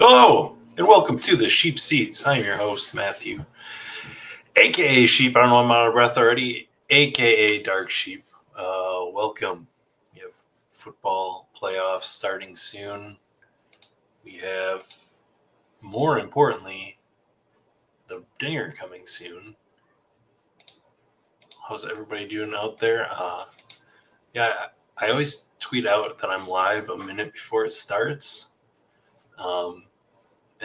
Hello, and welcome to the Sheep Seats. I'm your host, Matthew, aka Sheep. I don't know, I'm out of breath already, aka Dark Sheep. Welcome. We have football playoffs starting soon. We have, more importantly, the dinger coming soon. How's everybody doing out there? I always tweet out that I'm live a minute before it starts.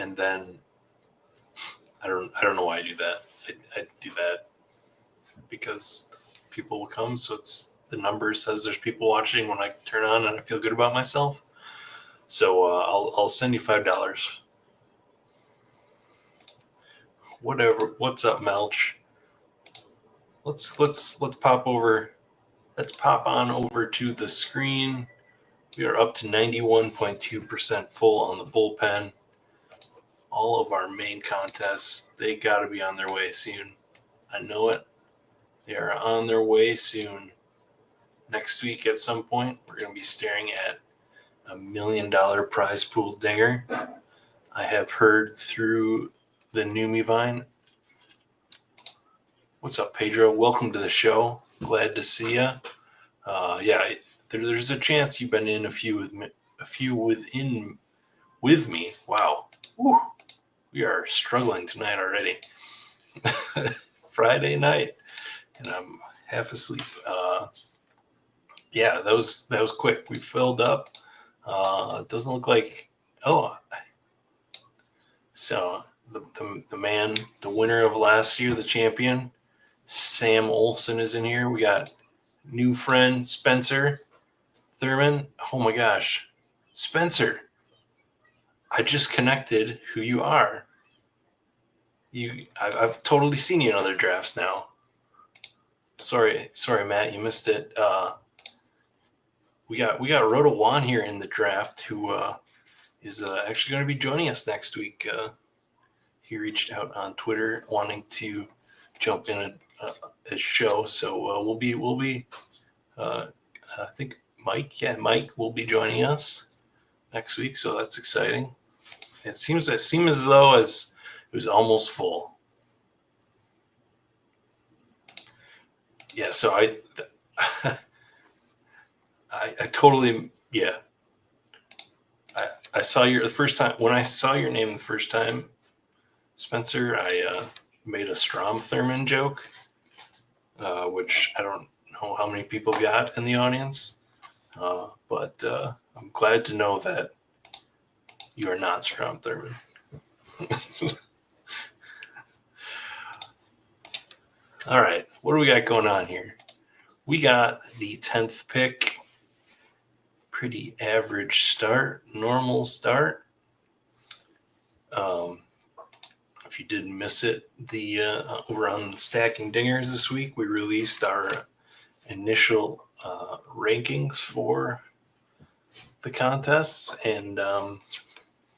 And then I don't know why I do that. I do that because people will come, so it's the number says there's people watching when I turn on, and I feel good about myself. So I'll send you $5. Whatever. What's up, Melch? Let's pop over. Let's pop on over to the screen. We are up to 91.2% full on the bullpen. All of our main contests, they got to be on their way soon. I know it. They are on their way soon. Next week at some point, we're going to be staring at $1 million prize pool dinger. I have heard through the Numi Vine. What's up, Pedro? Welcome to the show. Glad to see you. There's a chance you've been in a few with me. Wow. Woo. We are struggling tonight already. Friday night, and I'm half asleep. That was quick. We filled up. It doesn't look like. So the man, the winner of last year, the champion, Sam Olson is in here. We got new friend Spencer Thurman. Oh my gosh, Spencer! I just connected who you are. I've totally seen you in other drafts now. Sorry, Matt, you missed it. We got Roto Juan here in the draft, who is actually going to be joining us next week. He reached out on Twitter wanting to jump in a show, so we'll be. I think Mike will be joining us next week, so that's exciting. It seems as though it was almost full. Yeah, so I totally, yeah. I saw the first time when I saw your name the first time, Spencer. I made a Strom Thurmond joke, which I don't know how many people got in the audience, but I'm glad to know that you are not Strom Thurmond. All right, what do we got going on here? We got the 10th pick. Pretty average start, normal start. If you didn't miss it, over on Stacking Dingers this week, we released our initial rankings for the contests, and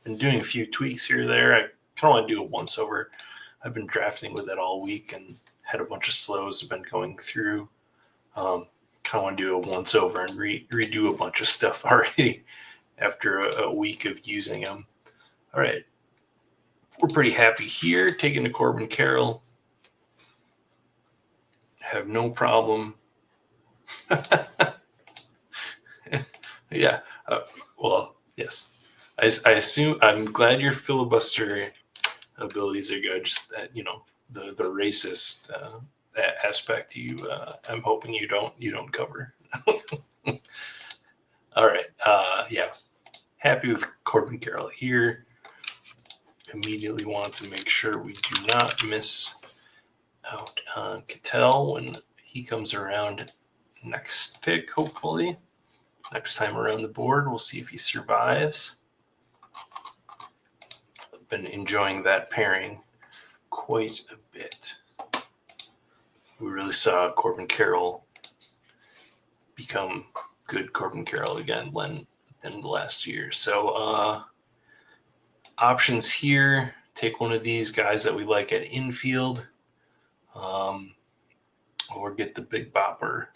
been doing a few tweaks here or there. I kind of want to do a once over. I've been drafting with it all week and had a bunch of slows. I've been going through. Kind of want to do a once over and redo a bunch of stuff already after a week of using them. All right. We're pretty happy here. Taking to Corbin Carroll. Have no problem. Yeah. Well, yes. I assume I'm glad your filibuster abilities are good. Just that, the racist aspect I'm hoping you don't cover. All right. Happy with Corbin Carroll here. Immediately want to make sure we do not miss out on Cattell when he comes around next pick, hopefully. Next time around the board, we'll see if he survives. I've been enjoying that pairing quite a bit. We really saw Corbin Carroll become good Corbin Carroll again in the last year. So options here, take one of these guys that we like at infield, or get the big bopper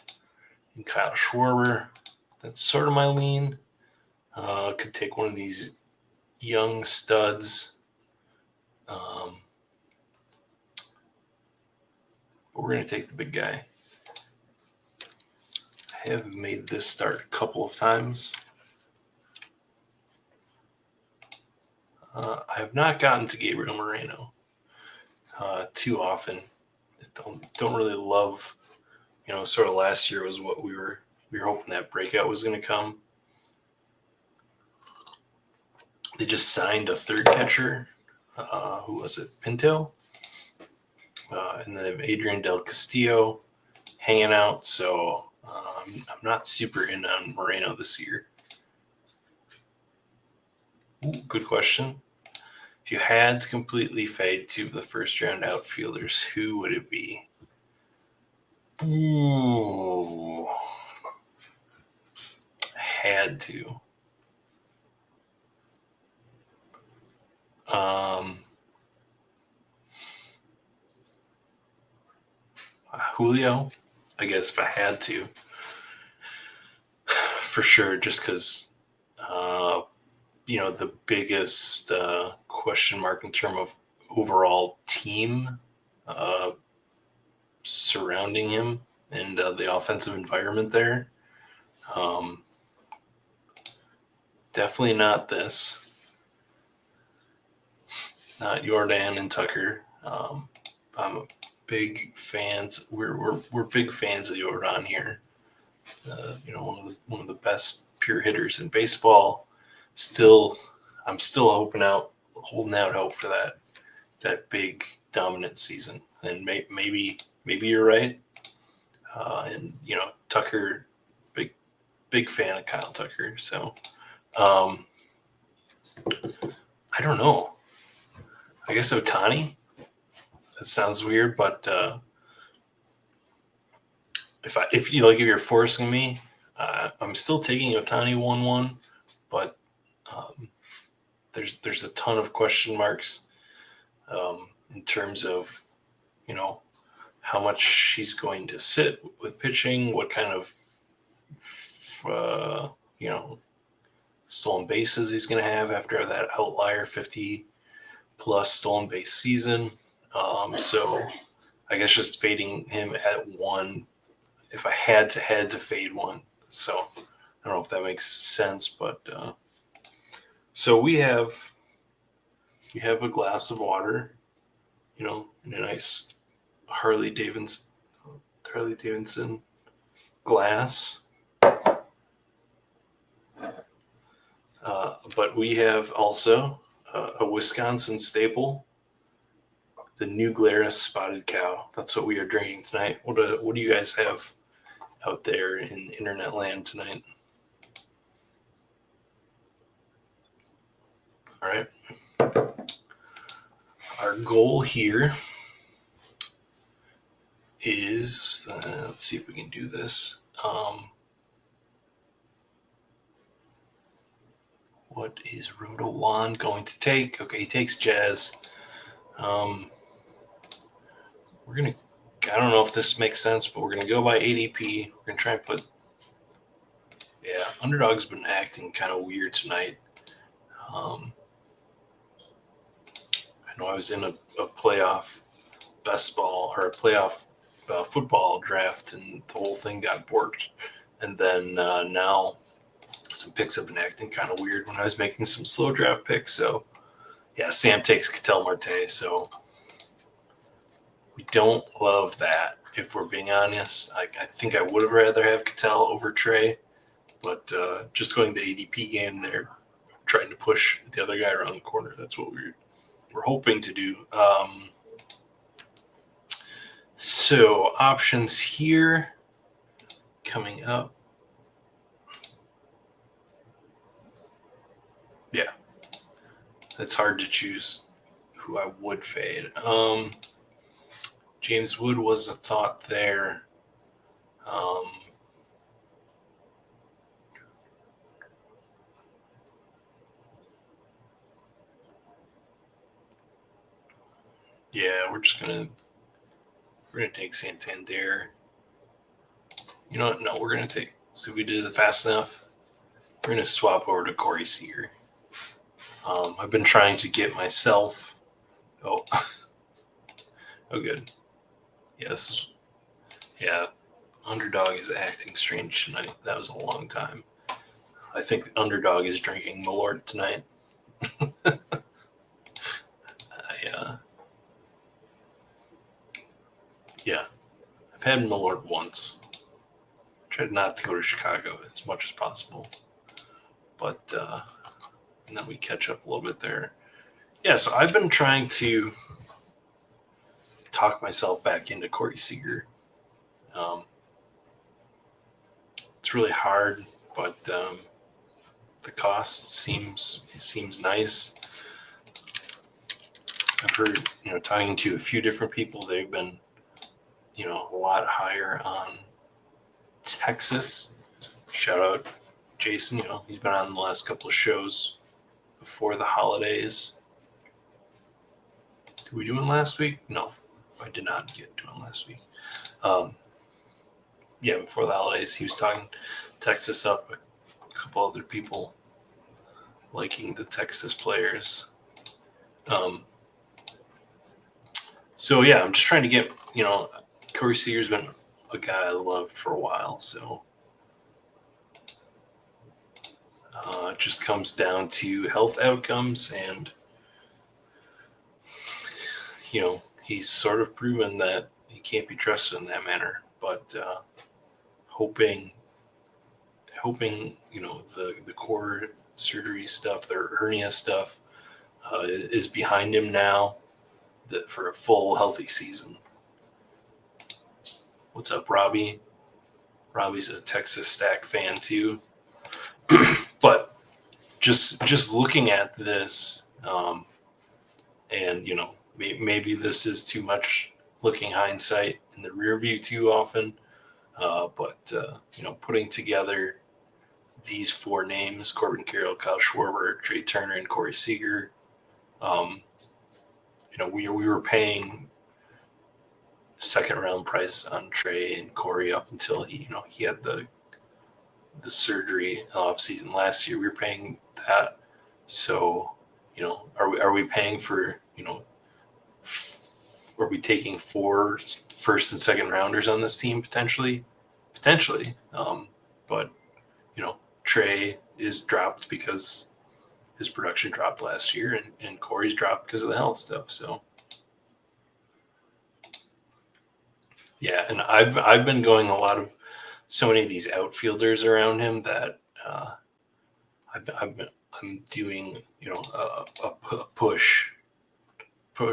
and Kyle Schwarber. That's sort of my lean. Could take one of these young studs. But we're going to take the big guy. I have made this start a couple of times. I have not gotten to Gabriel Moreno too often. Don't really love, sort of last year was what we were hoping that breakout was going to come. They just signed a third catcher. Who was it? Pinto? And then they have Adrian Del Castillo hanging out. So I'm not super in on Moreno this year. Ooh, good question. If you had to completely fade two of the first round outfielders, who would it be? Ooh. Had to. Julio, I guess if I had to. For sure, just because, the biggest question mark in terms of overall team surrounding him and the offensive environment there. Definitely not this. Not Jordan and Tucker. I'm a big fans. We're big fans of Jordan here. One of the best pure hitters in baseball. I'm still holding out hope for that big dominant season. And maybe you're right. And Tucker, big fan of Kyle Tucker. So I don't know. I guess Ohtani. That sounds weird, but if you're forcing me, I'm still taking Ohtani 1-1, but there's a ton of question marks in terms of how much he's going to sit with pitching, what kind of stolen bases he's going to have after that outlier 50 plus stolen base season. So I guess just fading him at 1 if I had to fade one. So I don't know if that makes sense, but so we have a glass of water, in a nice Harley Davidson glass. But we have also a Wisconsin staple, the New Glarus Spotted Cow. That's what we are drinking tonight. What do you guys have out there in internet land tonight? All right. Our goal here is, let's see if we can do this. What is Roto Juan going to take? Okay, he takes Jazz. I don't know if this makes sense, but we're going to go by ADP. We're going to try and put, Underdog's been acting kind of weird tonight. I know I was in a playoff best ball or a playoff football draft, and the whole thing got borked. And then now some picks have been acting kind of weird when I was making some slow draft picks. So, Sam takes Ketel Marte. So we don't love that, if we're being honest. I think I would have rather have Ketel over Trey, but just going the ADP game there, trying to push the other guy around the corner. That's what we're hoping to do. So options here coming up. Yeah, it's hard to choose who I would fade. James Wood was a thought there. We're gonna take Santander. You know what? No, we're gonna take. So if we did it fast enough, we're gonna swap over to Corey Seager. I've been trying to get myself. Oh, oh, good. Yes, yeah. Underdog is acting strange tonight. That was a long time. I think the Underdog is drinking Malort tonight. Yeah, I've had Malort once. Tried not to go to Chicago as much as possible, but and then we catch up a little bit there. Yeah, so I've been trying to talk myself back into Corey Seager. Um, it's really hard, but the cost seems nice. I've heard, talking to a few different people, they've been, a lot higher on Texas. Shout out Jason. He's been on the last couple of shows before the holidays. Did we do one last week? No, I did not get to one last week. Yeah, before the holidays, he was talking Texas up. A couple other people liking the Texas players. So yeah, I'm just trying to get, Corey Seager's been a guy I loved for a while, so it just comes down to health outcomes, and he's sort of proven that he can't be trusted in that manner. But hoping, the core surgery stuff, the hernia stuff, is behind him now, for a full healthy season. What's up, Robbie? Robbie's a Texas Stack fan too. But just looking at this, and maybe this is too much looking hindsight in the rear view too often. But putting together these four names: Corbin Carroll, Kyle Schwarber, Trey Turner, and Corey Seager. We were paying second round price on Trey and Corey up until he had the surgery off season last year. We were paying that. So, are we paying for, are we taking 4 first and second rounders on this team potentially? But Trey is dropped because his production dropped last year, and Corey's dropped because of the health stuff. So yeah, and I've been going a lot of so many of these outfielders around him that I'm doing a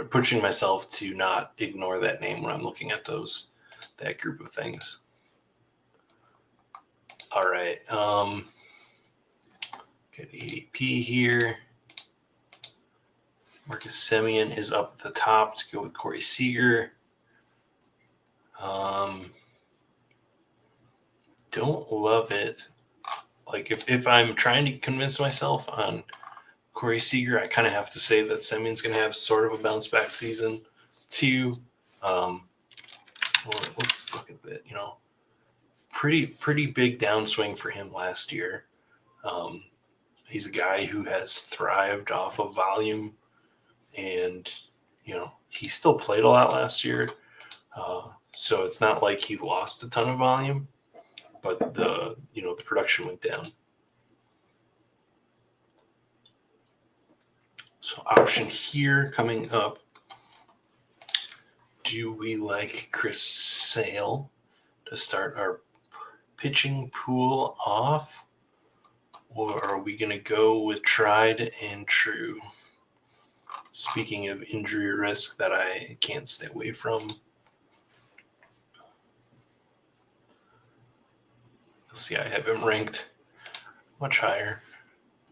pushing myself to not ignore that name when I'm looking at that group of things. All right, get ADP here. Marcus Semien is up at the top to go with Corey Seager. Don't love it. Like if I'm trying to convince myself on Corey Seager, I kind of have to say that Semien's going to have sort of a bounce back season too. Well, let's look at that. Pretty big downswing for him last year. He's a guy who has thrived off of volume, and he still played a lot last year. So it's not like he lost a ton of volume, but the production went down. So option here coming up. Do we like Chris Sale to start our pitching pool off? Or are we going to go with tried and true? Speaking of injury risk that I can't stay away from. Let's see, I have him ranked much higher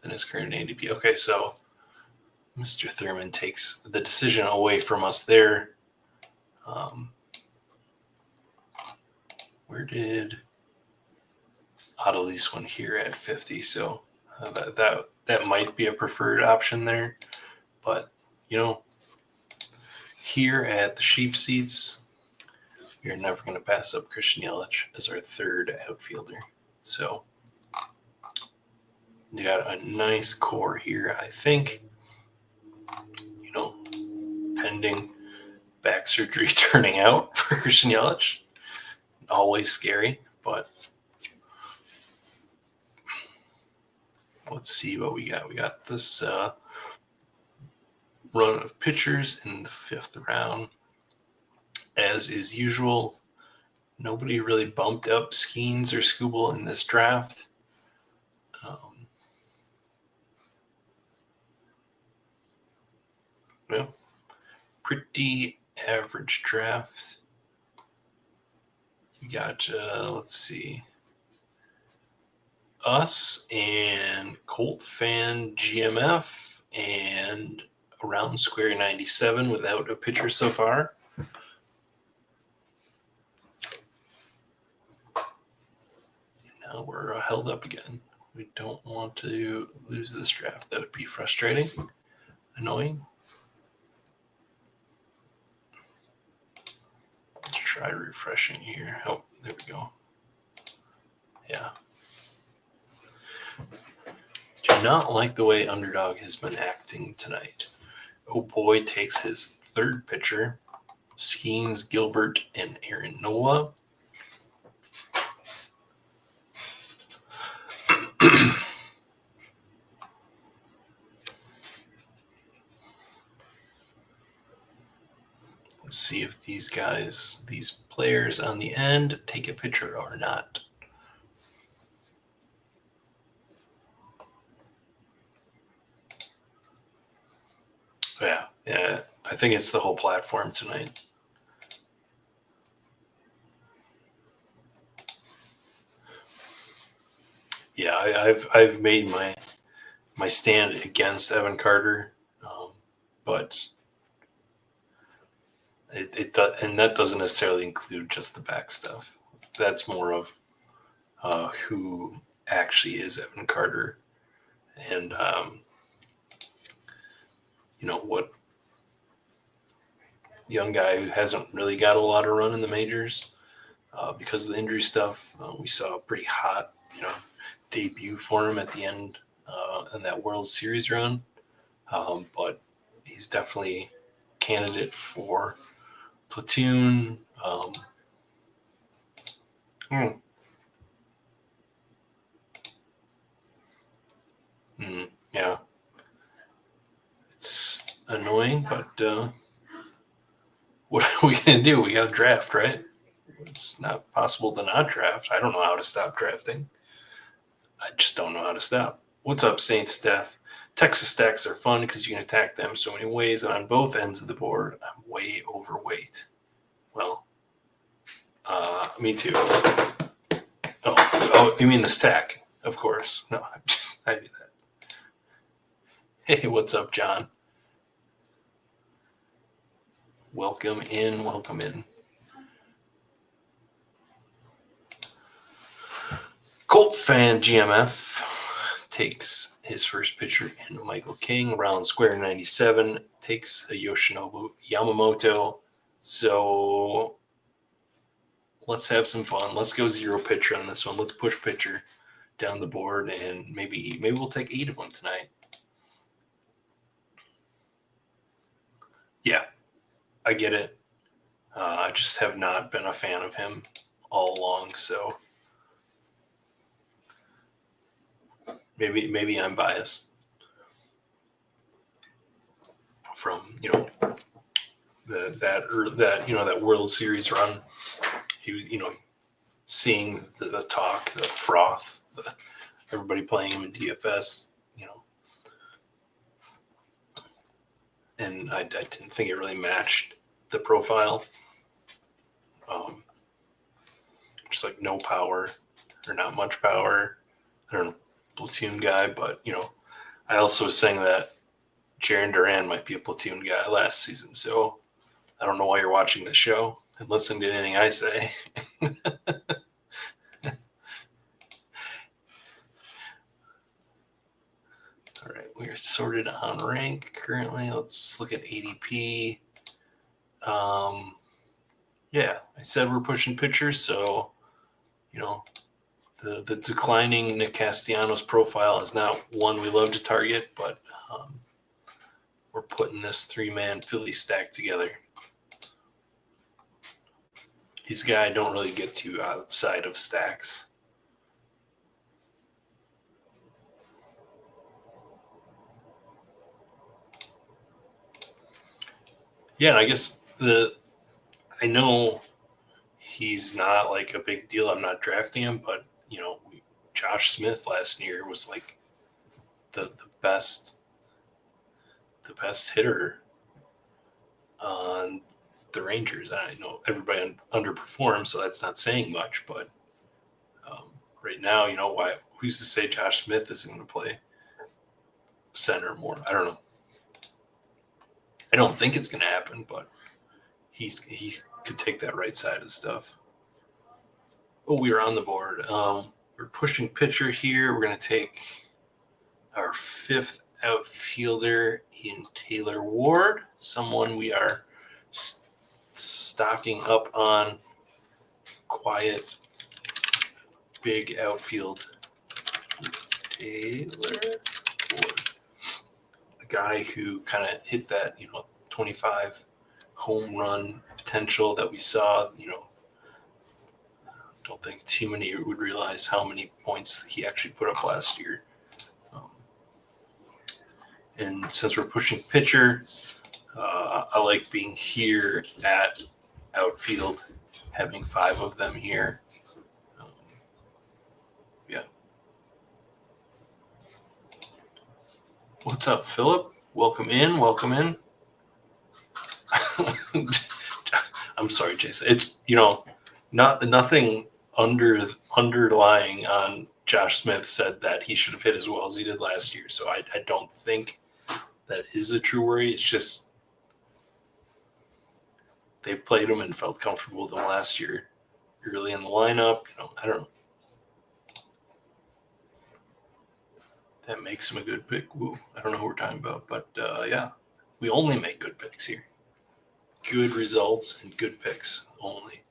than his current ADP. Okay, so Mr. Thurman takes the decision away from us there. Where did Adelise one here at 50? So that might be a preferred option there. But, here at the sheep seats, you're never going to pass up Christian Yelich as our third outfielder. So you got a nice core here, I think. impending back surgery turning out for Christian Yelich. Always scary, but let's see what we got. We got this run of pitchers in the 5th round. As is usual, nobody really bumped up Skeens or Skubal in this draft. Well, pretty average draft. We got, let's see, us and Colt Fan GMF and Around Square 97 without a pitcher so far. Now we're held up again. We don't want to lose this draft. That would be frustrating, annoying. Let's try refreshing here. Oh, there we go. Yeah. Do not like the way Underdog has been acting tonight. Oh boy takes his 3rd pitcher, Skeens, Gilbert, and Aaron Nola. Let's see if these players on the end, take a pitcher or not. Yeah. I think it's the whole platform tonight. Yeah, I've made my stand against Evan Carter, but it and that doesn't necessarily include just the back stuff. That's more of who actually is Evan Carter, and what young guy who hasn't really got a lot of run in the majors because of the injury stuff. We saw a pretty hot, debut for him at the end in that World Series run, but he's definitely a candidate for platoon. Yeah, it's annoying, but what are we gonna do? We got to draft, right? It's not possible to not draft. I don't know how to stop drafting. I just don't know how to stop. What's up, Saints Death? Texas stacks are fun because you can attack them so many ways, and on both ends of the board, I'm way overweight. Well, me too. Oh, you mean the stack? Of course. No, I do that. Hey, what's up, John? Welcome in. Colt Fan GMF takes his first pitcher in Michael King. Round Square 97 takes a Yoshinobu Yamamoto. So let's have some fun. Let's go 0 pitcher on this one. Let's push pitcher down the board, and maybe we'll take 8 of them tonight. Yeah, I get it. I just have not been a fan of him all along, so maybe I'm biased from that World Series run. He seeing the talk, the froth, everybody playing him in DFS, and I didn't think it really matched the profile. Just like no power or not much power. I don't know, platoon guy, but I also was saying that Jarren Duran might be a platoon guy last season, so I don't know why you're watching the show and listening to anything I say. All right, we are sorted on rank currently. Let's look at ADP. Yeah, I said we're pushing pitchers, so the declining Nick Castellanos profile is not one we love to target, but we're putting this 3-man Philly stack together. He's a guy I don't really get to outside of stacks. Yeah, and I guess I know he's not like a big deal. I'm not drafting him, but Josh Smith last year was like the best hitter on the Rangers. I know everybody underperformed, so that's not saying much. But right now, who's to say Josh Smith isn't going to play center more? I don't know. I don't think it's going to happen, but he could take that right side of stuff. Oh, we are on the board. We're pushing pitcher here. We're going to take our 5th outfielder in Taylor Ward, someone we are stocking up on. Quiet, big outfield. Taylor Ward, a guy who kind of hit that 25 home run potential that we saw. Don't think too many would realize how many points he actually put up last year. And since we're pushing pitcher, I like being here at outfield, having 5 of them here. Yeah. What's up, Philip? Welcome in. I'm sorry, Jason. It's nothing underlying on Josh Smith said that he should have hit as well as he did last year. So I don't think that is a true worry. It's just they've played him and felt comfortable with him last year early in the lineup. I don't know. That makes him a good pick. Woo, I don't know who we're talking about, but yeah, we only make good picks here. Good results and good picks only.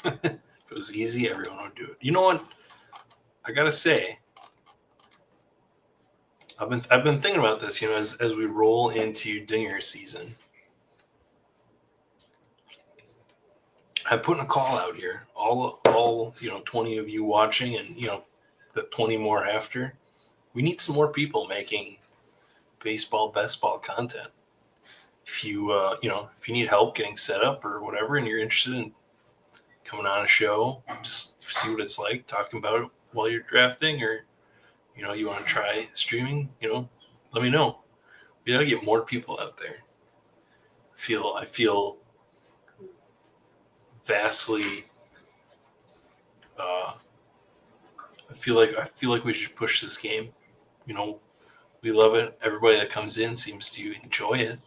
If it was easy, everyone would do it. You know what? I gotta say, I've been thinking about this. As we roll into dinger season, I'm putting a call out here. All 20 of you watching, and the 20 more after. We need some more people making baseball, best ball content. If you if you need help getting set up or whatever, and you're interested in coming on a show, just see what it's like, talking about it while you're drafting, or you want to try streaming, let me know. We gotta get more people out there. I feel vastly. I feel like we should push this game. We love it. Everybody that comes in seems to enjoy it.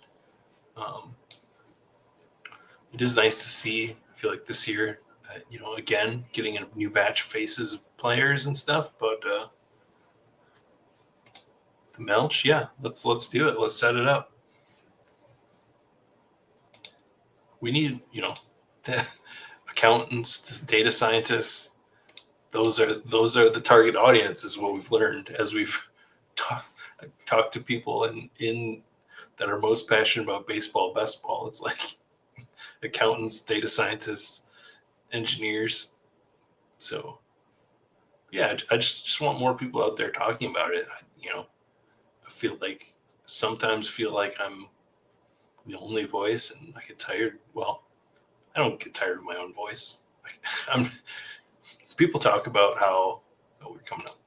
It is nice to see. I feel like this year, again, getting a new batch of faces of players and stuff. But the Melch, yeah, let's do it. Let's set it up. We need, accountants, data scientists. Those are the target audience, is what we've learned as we've talked to people in that are most passionate about baseball, best ball. It's like accountants, data scientists, engineers. So yeah, I just want more people out there talking about it. I sometimes feel like I'm the only voice, and I get tired. Well, I don't get tired of my own voice. People talk about how we're coming up.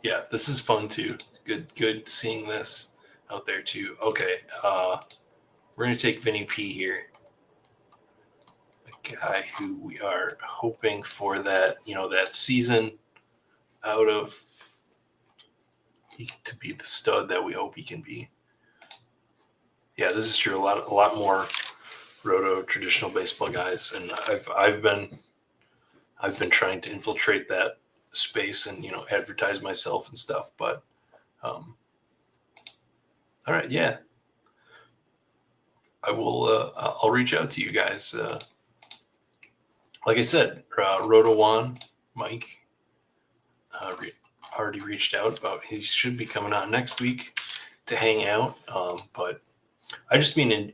Yeah, this is fun too. Good seeing this out there too. Okay, we're gonna take Vinny P here, a guy who we are hoping for that that season out of to be the stud that we hope he can be. Yeah, this is true. A lot more roto traditional baseball guys, and I've been trying to infiltrate that space and advertise myself and stuff. But all right, yeah, I will. I'll reach out to you guys. Like I said, Roto Juan, Mike, already reached out about he should be coming on next week to hang out. But I just mean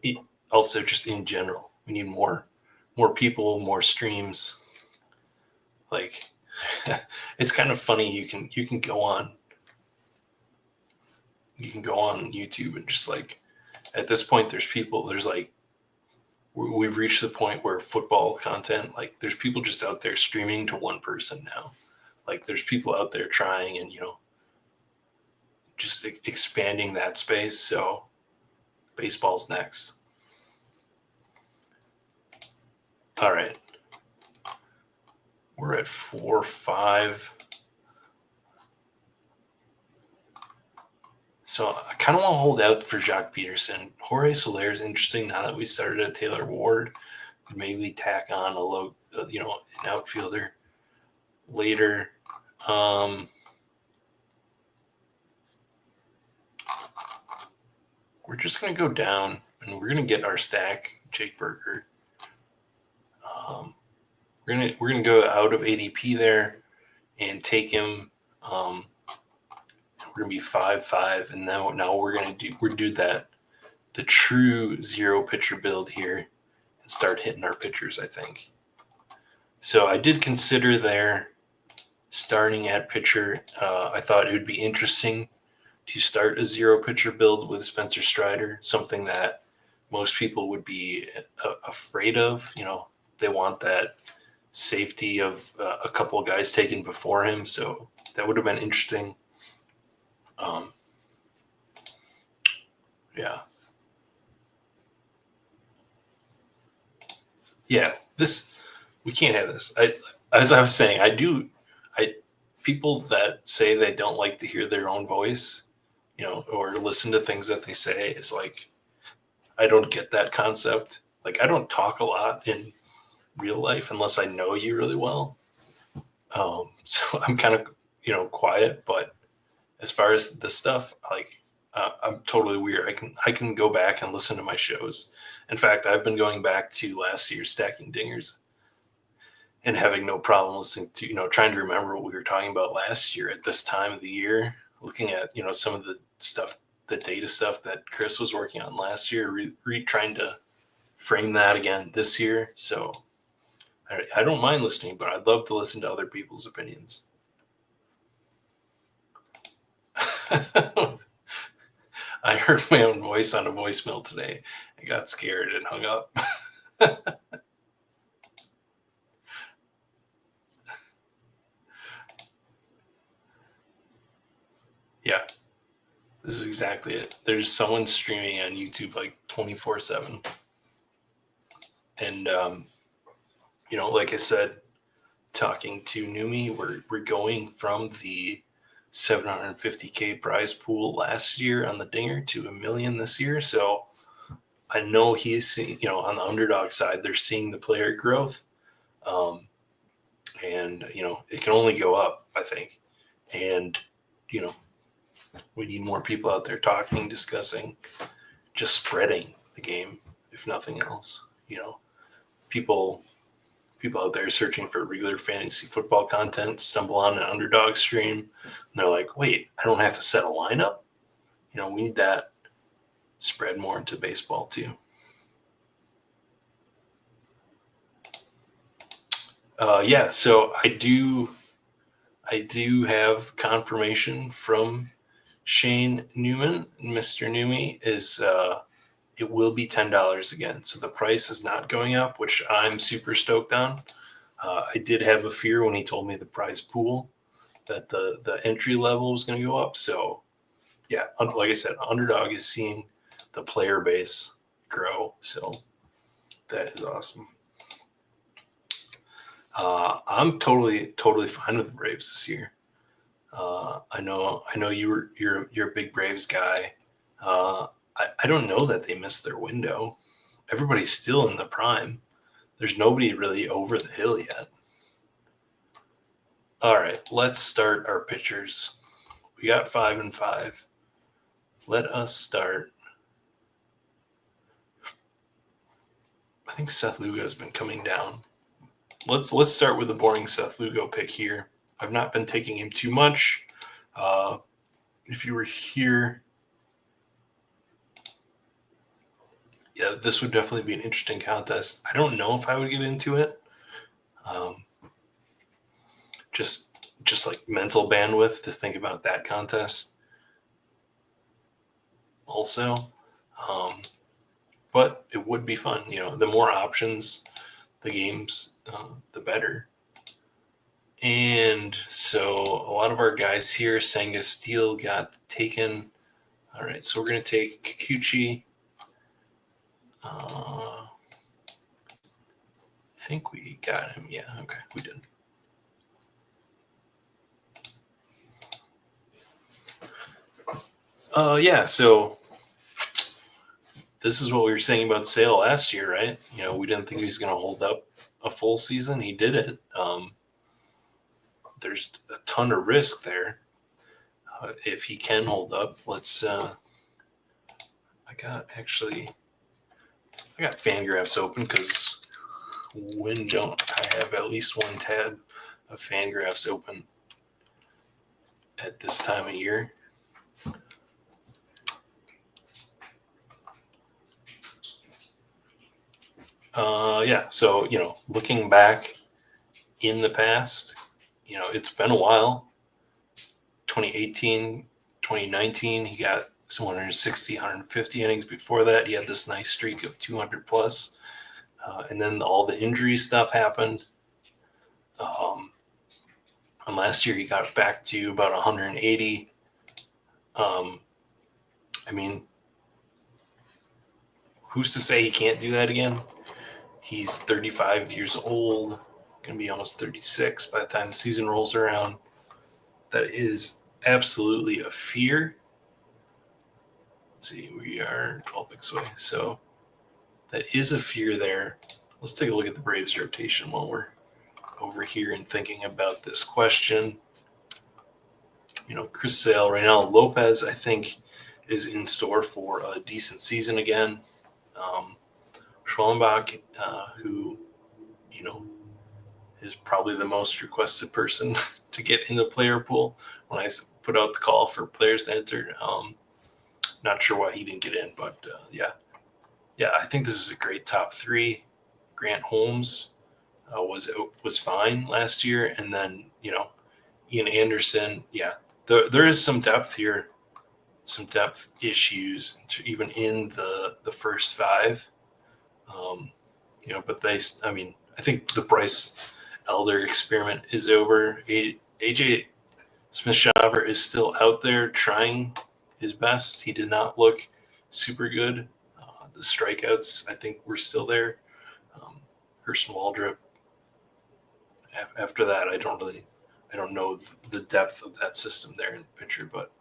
also just in general, we need more people, more streams. Like it's kind of funny. You can go on YouTube and just like at this point there's like we've reached the point where football content, like there's people just out there streaming to one person now. Like there's people out there trying and just expanding that space. So baseball's next. All right, we're at 4-5. So I kind of want to hold out for Jacques Peterson. Jorge Soler is interesting now that we started at Taylor Ward. Could maybe tack on an outfielder later. We're just going to go down and we're going to get our stack, Jake Burger. We're gonna go out of ADP there and take him. We're gonna be 5-5, and now we're do that the true zero pitcher build here and start hitting our pitchers, I think. So I did consider there starting at pitcher. I thought it would be interesting to start a zero pitcher build with Spencer Strider, something that most people would be afraid of. They want that safety of a couple of guys taken before him. So that would have been interesting. Yeah, we can't have this. As I was saying, people that say they don't like to hear their own voice, or listen to things that they say, is like, I don't get that concept. Like, I don't talk a lot in real life unless I know you really well. So I'm kind of, quiet, but as far as the stuff, like, I'm totally weird. I can go back and listen to my shows. In fact, I've been going back to last year's Stacking Dingers and having no problem listening to, trying to remember what we were talking about last year at this time of the year, looking at, some of the stuff, the data stuff that Chris was working on last year, trying to frame that again this year. So I don't mind listening, but I'd love to listen to other people's opinions. I heard my own voice on a voicemail today. I got scared and hung up. Yeah, this is exactly it. There's someone streaming on YouTube like 24/7. And, like I said, talking to Numi, we're going from the 750K prize pool last year on the Dinger to $1 million this year. So I know he's seeing, on the Underdog side, they're seeing the player growth. And, it can only go up, I think. And, we need more people out there talking, discussing, just spreading the game, if nothing else. People out there searching for regular fantasy football content stumble on an Underdog stream, and they're like, wait, I don't have to set a lineup? We need that spread more into baseball too. So I do have confirmation from Shane Newman. Mr. Newmy is it will be $10 again. So the price is not going up, which I'm super stoked on. I did have a fear when he told me the prize pool that the entry level was going to go up. So yeah, like I said, Underdog is seeing the player base grow. So that is awesome. I'm totally fine with the Braves this year. I know you're a big Braves guy. I don't know that they missed their window. Everybody's still in the prime. There's nobody really over the hill yet. All right, let's start our pitchers. We got 5 and 5. Let us start. I think Seth Lugo has been coming down. Let's start with the boring Seth Lugo pick here. I've not been taking him too much. If you were here, yeah, this would definitely be an interesting contest. I don't know if I would get into it. Um, just like mental bandwidth to think about that contest also. Um, but it would be fun. The more options the games, the better. And so a lot of our guys here, Senga Steel got taken. All right, so we're going to take Kikuchi. I think we got him. Yeah, okay, we did. Yeah, so this is what we were saying about Sale last year, right? We didn't think he was going to hold up a full season. He did it. There's a ton of risk there. If he can hold up, let's. I got Fangraphs open because when don't I have at least one tab of Fangraphs open at this time of year? Yeah. So looking back in the past, it's been a while. 2018, 2019, he got 160, 150 innings. Before that, he had this nice streak of 200 plus. And then all the injury stuff happened. And last year he got back to about 180. I mean, who's to say he can't do that again? He's 35 years old, going to be almost 36 by the time the season rolls around. That is absolutely a fear. Let's see, we are 12 picks away. So that is a fear there. Let's take a look at the Braves rotation while we're over here and thinking about this question. Chris Sale right now. Lopez, I think, is in store for a decent season again. Schwellenbach, who, is probably the most requested person to get in the player pool when I put out the call for players to enter. Not sure why he didn't get in, but yeah, I think this is a great top three. Grant Holmes was fine last year, and then Ian Anderson. Yeah, there is some depth here, some depth issues even in the first five. But I think the Bryce Elder experiment is over. AJ Smith-Shawver is still out there trying his best. He did not look super good. The strikeouts, I think, were still there. Hurston Waldrop. After that, I don't know the depth of that system there in the pitcher, but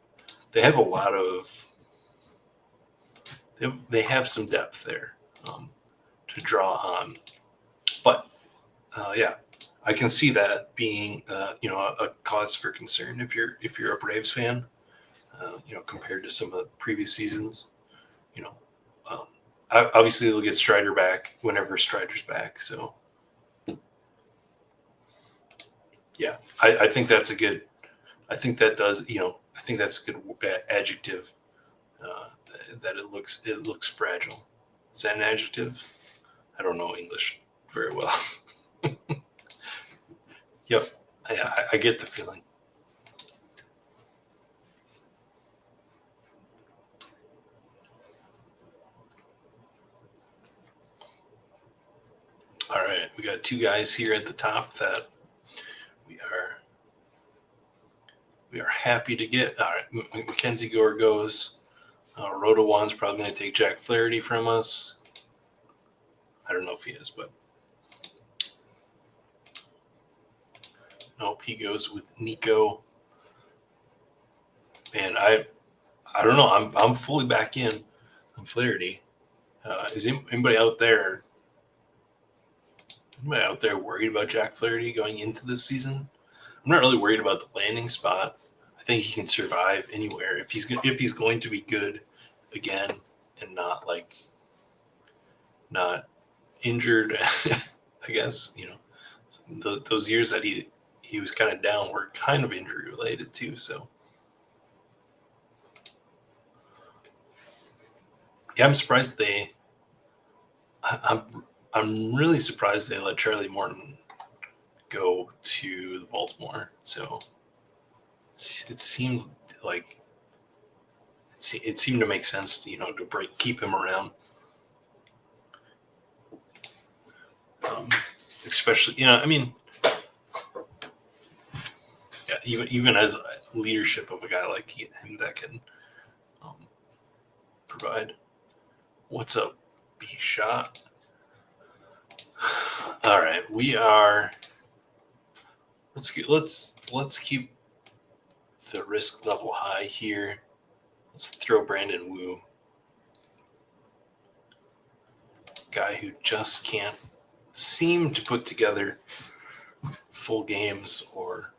they have a lot of. They have some depth there to draw on, but yeah, I can see that being a cause for concern if you're a Braves fan. Compared to some of the previous seasons, um, obviously they'll get Strider back whenever Strider's back. So yeah, I think that's a good. I think that does. I think that's a good adjective. That it looks fragile. Is that an adjective? I don't know English very well. Yep, I get the feeling. All right, we got two guys here at the top that we are happy to get. All right, Mackenzie Gore goes. Roto One's probably going to take Jack Flaherty from us. I don't know if he is, but nope, he goes with Nico. And I don't know. I'm fully back in on Flaherty. Is anybody out there? Anybody out there worried about Jack Flaherty going into this season? I'm not really worried about the landing spot. I think he can survive anywhere if he's going to be good again and not injured. I guess those years that he was kind of down were kind of injury related too. So Yeah, I'm surprised I'm really surprised they let Charlie Morton go to the Baltimore. So it seemed like it seemed to make sense to, to keep him around. Um, Especially, I mean, yeah, even as leadership of a guy like him that can um, provide. What's up, B shot? All right, we are. Let's keep the risk level high here. Let's throw Brandon Wu, guy who just can't seem to put together full games, or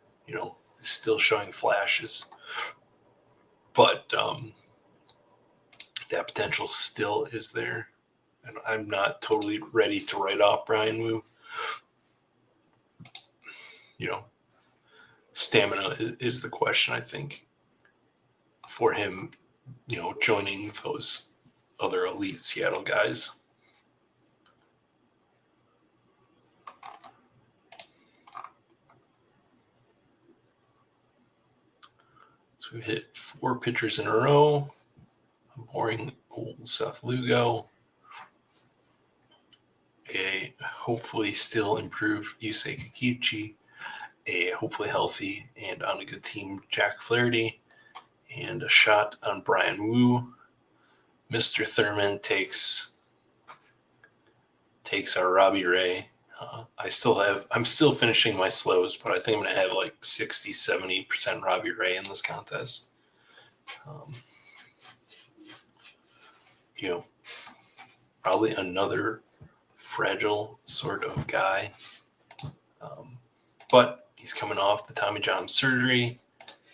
still showing flashes, but that potential still is there. And I'm not totally ready to write off Brian Wu. Stamina is the question, I think, for him, joining those other elite Seattle guys. So we've hit 4 pitchers in a row. Boring old Seth Lugo. A hopefully still improved Yusei Kikichi. A hopefully healthy and on a good team Jack Flaherty. And a shot on Brian Wu. Mr. Thurman takes our Robbie Ray. I'm still finishing my slows, but I think I'm going to have like 60-70% Robbie Ray in this contest. Probably another fragile sort of guy. But he's coming off the Tommy John surgery.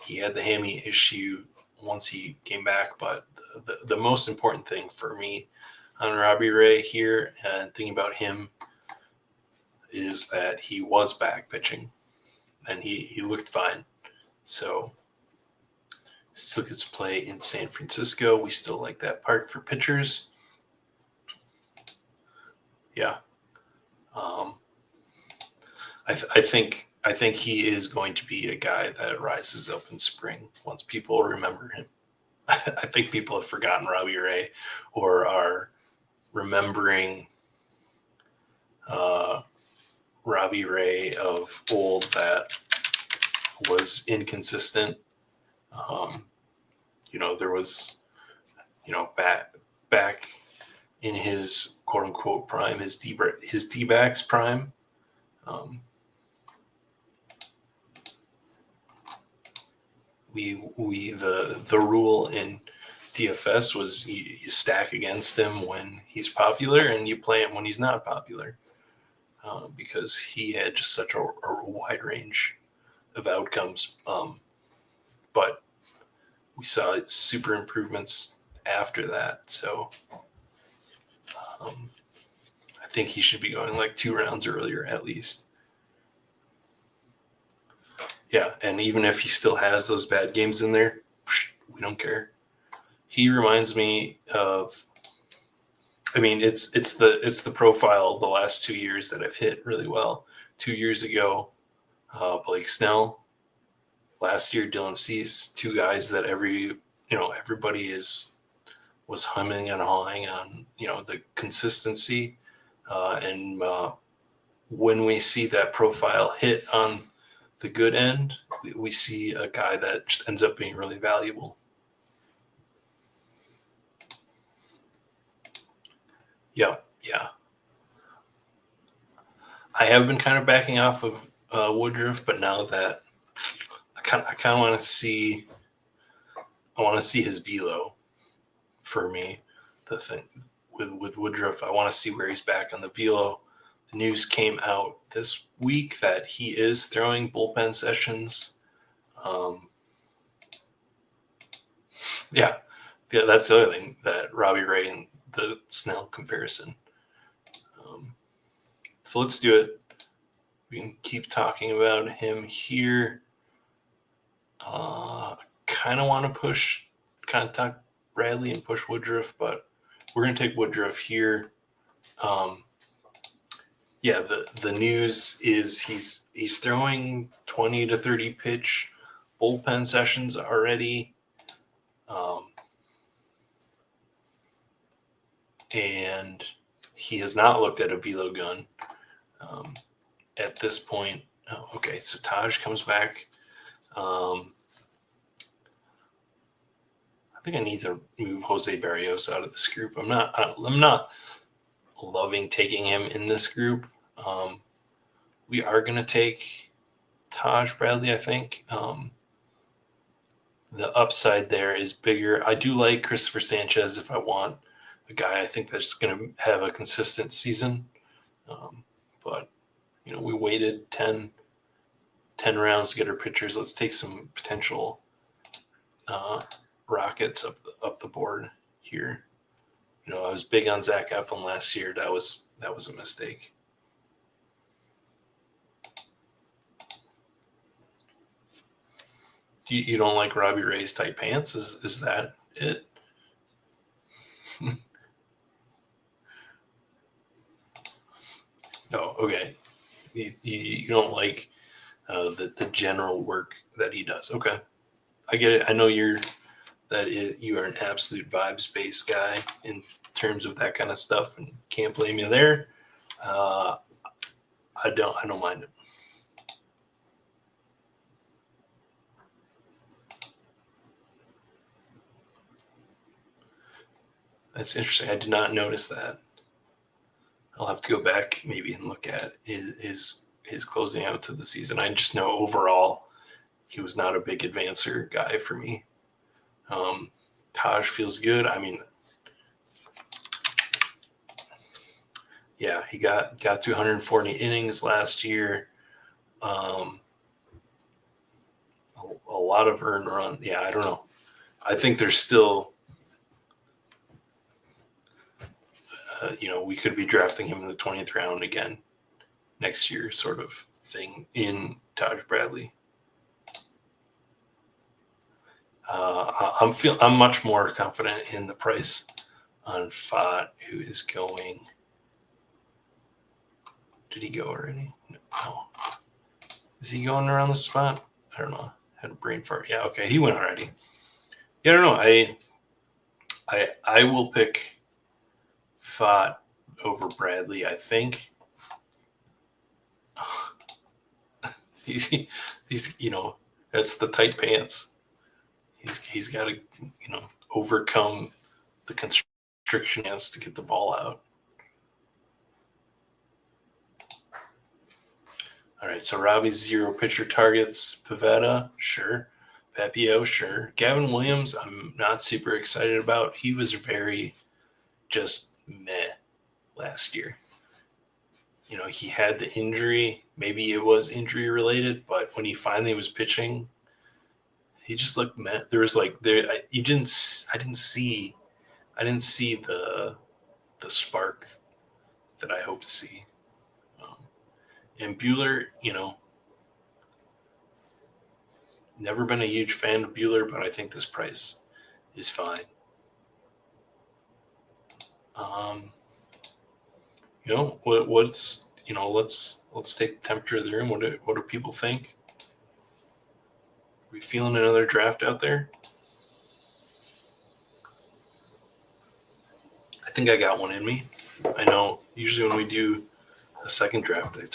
He had the hammy issue once he came back, but the most important thing for me on Robbie Ray here, and thinking about him, is that he was back pitching, and he looked fine. So still gets to play in San Francisco. We still like that park for pitchers. Yeah. I think he is going to be a guy that rises up in spring once people remember him. I think people have forgotten Robbie Ray, or are remembering Robbie Ray of old that was inconsistent. There was, back in his quote unquote prime, his D-backs prime. The rule in DFS was you stack against him when he's popular and you play him when he's not popular, because he had just such a wide range of outcomes. But we saw super improvements after that, so I think he should be going like 2 rounds earlier at least. Yeah, and even if he still has those bad games in there, we don't care. He reminds me of, I mean, it's the profile the last 2 years that I've hit really well. 2 years ago, Blake Snell. Last year, Dylan Cease. 2 guys that everybody was humming and hawing on, the consistency, and when we see that profile hit on the good end, we see a guy that just ends up being really valuable. Yeah. I have been kind of backing off of Woodruff, but now that I kind of want to see, his velo. For me, the thing with Woodruff, I want to see where he's back on the velo. The news came out this week that he is throwing bullpen sessions. Yeah, that's the other thing, that Robbie Ray and the Snell comparison. So let's do it. We can keep talking about him here. Kind of want to talk Bradley and push Woodruff, but we're going to take Woodruff here. Yeah, the news is he's throwing 20 to 30 pitch bullpen sessions already. And he has not looked at a velo gun at this point. Oh, okay, so Taj comes back. I think I need to move Jose Barrios out of this group. I'm not loving taking him in this group. We are going to take Taj Bradley, I think. The upside there is bigger. I do like Christopher Sanchez if I want a guy I think that's going to have a consistent season. But, we waited 10 rounds to get our pitchers. Let's take some potential rockets up the board here. I was big on Zach Eflin last year. That was a mistake. You don't like Robbie Ray's tight pants? Is that it? No, okay. You don't like the general work that he does. Okay, I get it. I know you are an absolute vibes based guy in terms of that kind of stuff, and can't blame you there. I don't mind it. That's interesting. I did not notice that. I'll have to go back maybe and look at his closing out to the season. I just know overall he was not a big advancer guy for me. Taj feels good. I mean, yeah, he got to 140 innings last year. A lot of earned run. Yeah, I don't know. I think there's still, we could be drafting him in the 20th round again next year, sort of thing in Taj Bradley. I'm much more confident in the price on Fott, who is going. Did he go already? No. Is he going around the spot? I don't know. I had a brain fart. Yeah, okay, he went already. Yeah, I don't know. I will pick Fott over Bradley, I think. He's that's the tight pants. He's got to overcome the constriction hands to get the ball out. All right, so Robbie's 0 pitcher targets. Pivetta, sure. Papio, sure. Gavin Williams, I'm not super excited about. He was very just meh last year. He had the injury. Maybe it was injury related, but when he finally was pitching, he just looked meh. There was I didn't see the spark that I hope to see. And Buehler, never been a huge fan of Buehler, but I think this price is fine. What's let's take the temperature of the room. What do people think? Are we feeling another draft out there? I think I got one in me. I know usually when we do a second draft, I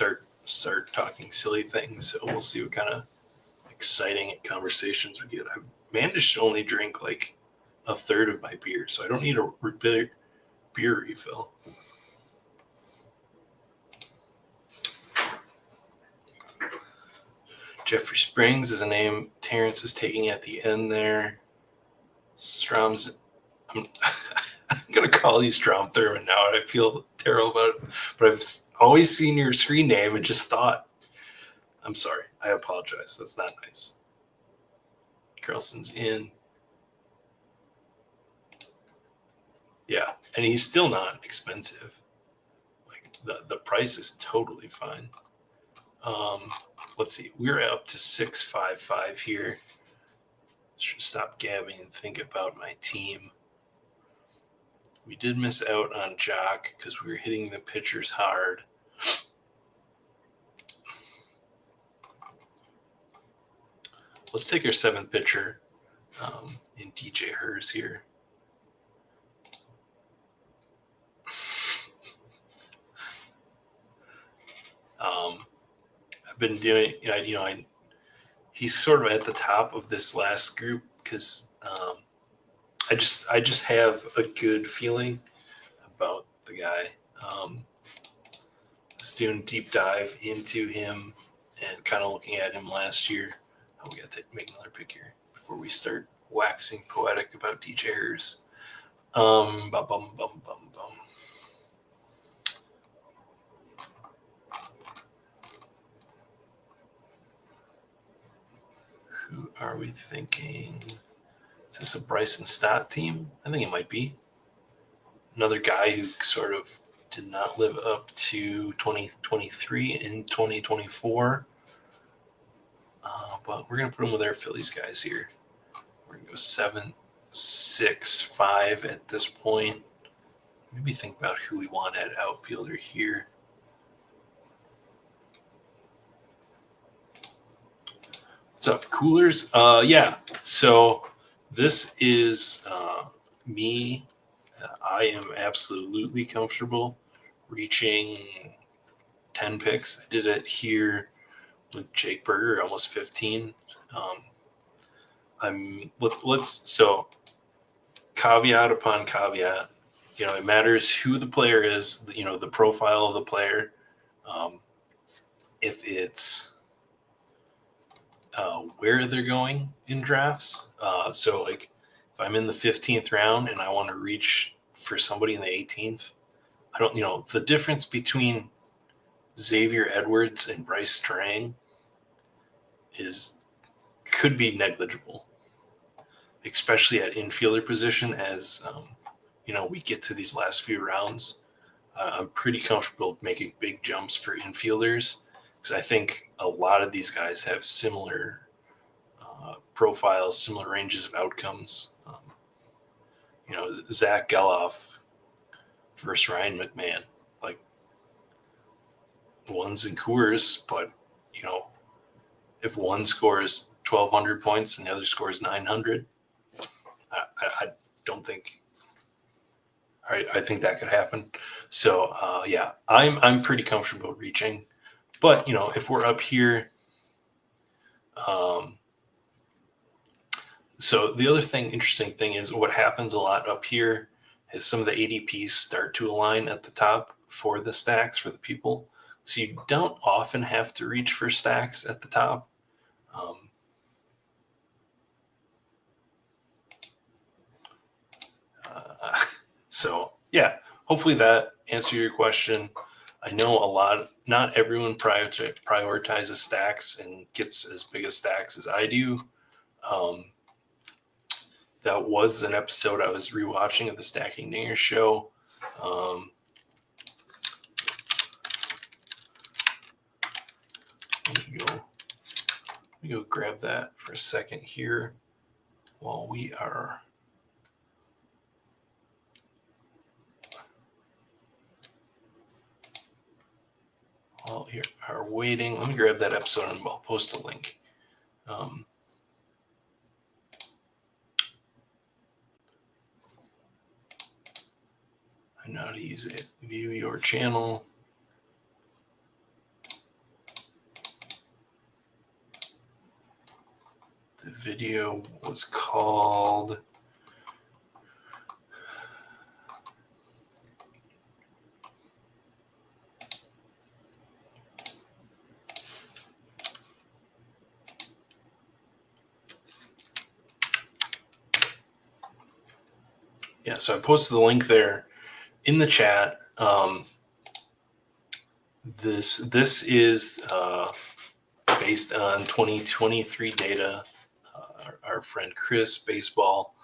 start talking silly things. So we'll see what kind of exciting conversations we get. I've managed to only drink like a third of my beer, so I don't need a beer refill. Jeffrey Springs is a name Terrence is taking at the end there. Strom's, I'm going to call you Strom Thurmond now, and I feel terrible about it. But I've always seen your screen name and just thought, I'm sorry. I apologize. That's not nice. Carlson's in. Yeah, and he's still not expensive. Like the price is totally fine. Let's see. We're up to 655 here. Should stop gabbing and think about my team. We did miss out on Jock because we were hitting the pitchers hard. Let's take our 7th pitcher in DJ Hers here. I've been doing, he's sort of at the top of this last group because I just have a good feeling about the guy. I was doing a deep dive into him and kind of looking at him last year. Oh, we got to make another pick here before we start waxing poetic about DJ Hers. Bum, bum, bum, bum, bum. Who are we thinking? Is this a Bryson Stott team? I think it might be. Another guy who sort of did not live up to 2023 in 2024. But we're going to put him with our Phillies guys here. We're going to go 7, 6, 5 at this point. Maybe think about who we want at outfielder here. What's up, Coolers? Yeah, so this is me. I am absolutely comfortable reaching 10 picks. I did it here with Jake Berger, almost 15. So caveat upon caveat, it matters who the player is, the profile of the player. If it's where they're going in drafts. So like if I'm in the 15th round and I want to reach for somebody in the 18th, I don't, the difference between Xavier Edwards and Bryce Terang could be negligible, especially at infielder position as, we get to these last few rounds. I'm pretty comfortable making big jumps for infielders because I think a lot of these guys have similar profiles, similar ranges of outcomes. Zach Geloff versus Ryan McMahon, like one's in Coors, but if one scores 1,200 points and the other scores 900, I don't think. I think that could happen. So yeah, I'm pretty comfortable reaching, but if we're up here. So the other interesting thing is what happens a lot up here is some of the ADPs start to align at the top for the stacks for the people. So you don't often have to reach for stacks at the top. So yeah, hopefully that answered your question. I know not everyone prioritizes stacks and gets as big a stacks as I do. That was an episode I was rewatching of the Stacking Dingers show. Let me go grab that for a second here while we are waiting. Let me grab that episode and I'll post a link. I know how to use it. View your channel. The video was called so I posted the link there in the chat. This is based on 2023 data. Our friend Chris Baseball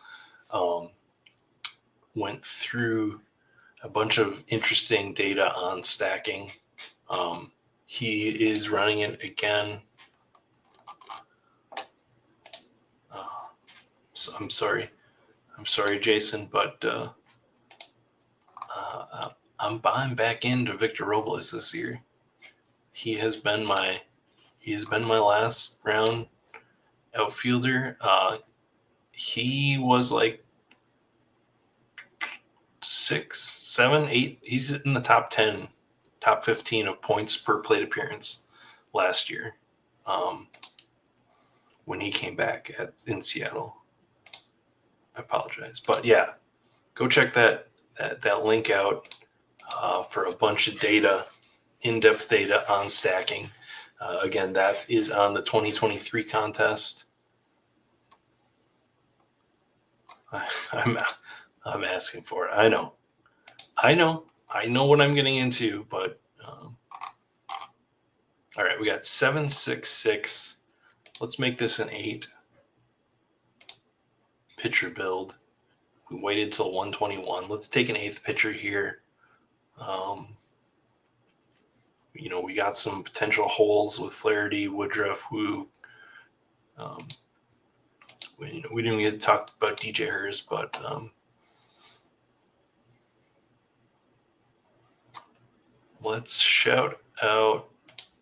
went through a bunch of interesting data on stacking. He is running it again. So I'm sorry, Jason, but I'm buying back into Victor Robles this year. He has been my last round outfielder. He was like 6, 7, 8. He's in the top 10, top 15 of points per plate appearance last year. When he came back in Seattle. I apologize, but yeah, go check that link out for a bunch of data, in-depth data on stacking. Again, that is on the 2023 contest. I'm asking for it. I know what I'm getting into, but all right, we got 7, 6, 6. Let's make this an 8 pitcher build. We waited till 121. Let's take an 8th pitcher here. We got some potential holes with Flaherty, Woodruff, Wu. We didn't get to talk about DJ Hers, but let's shout out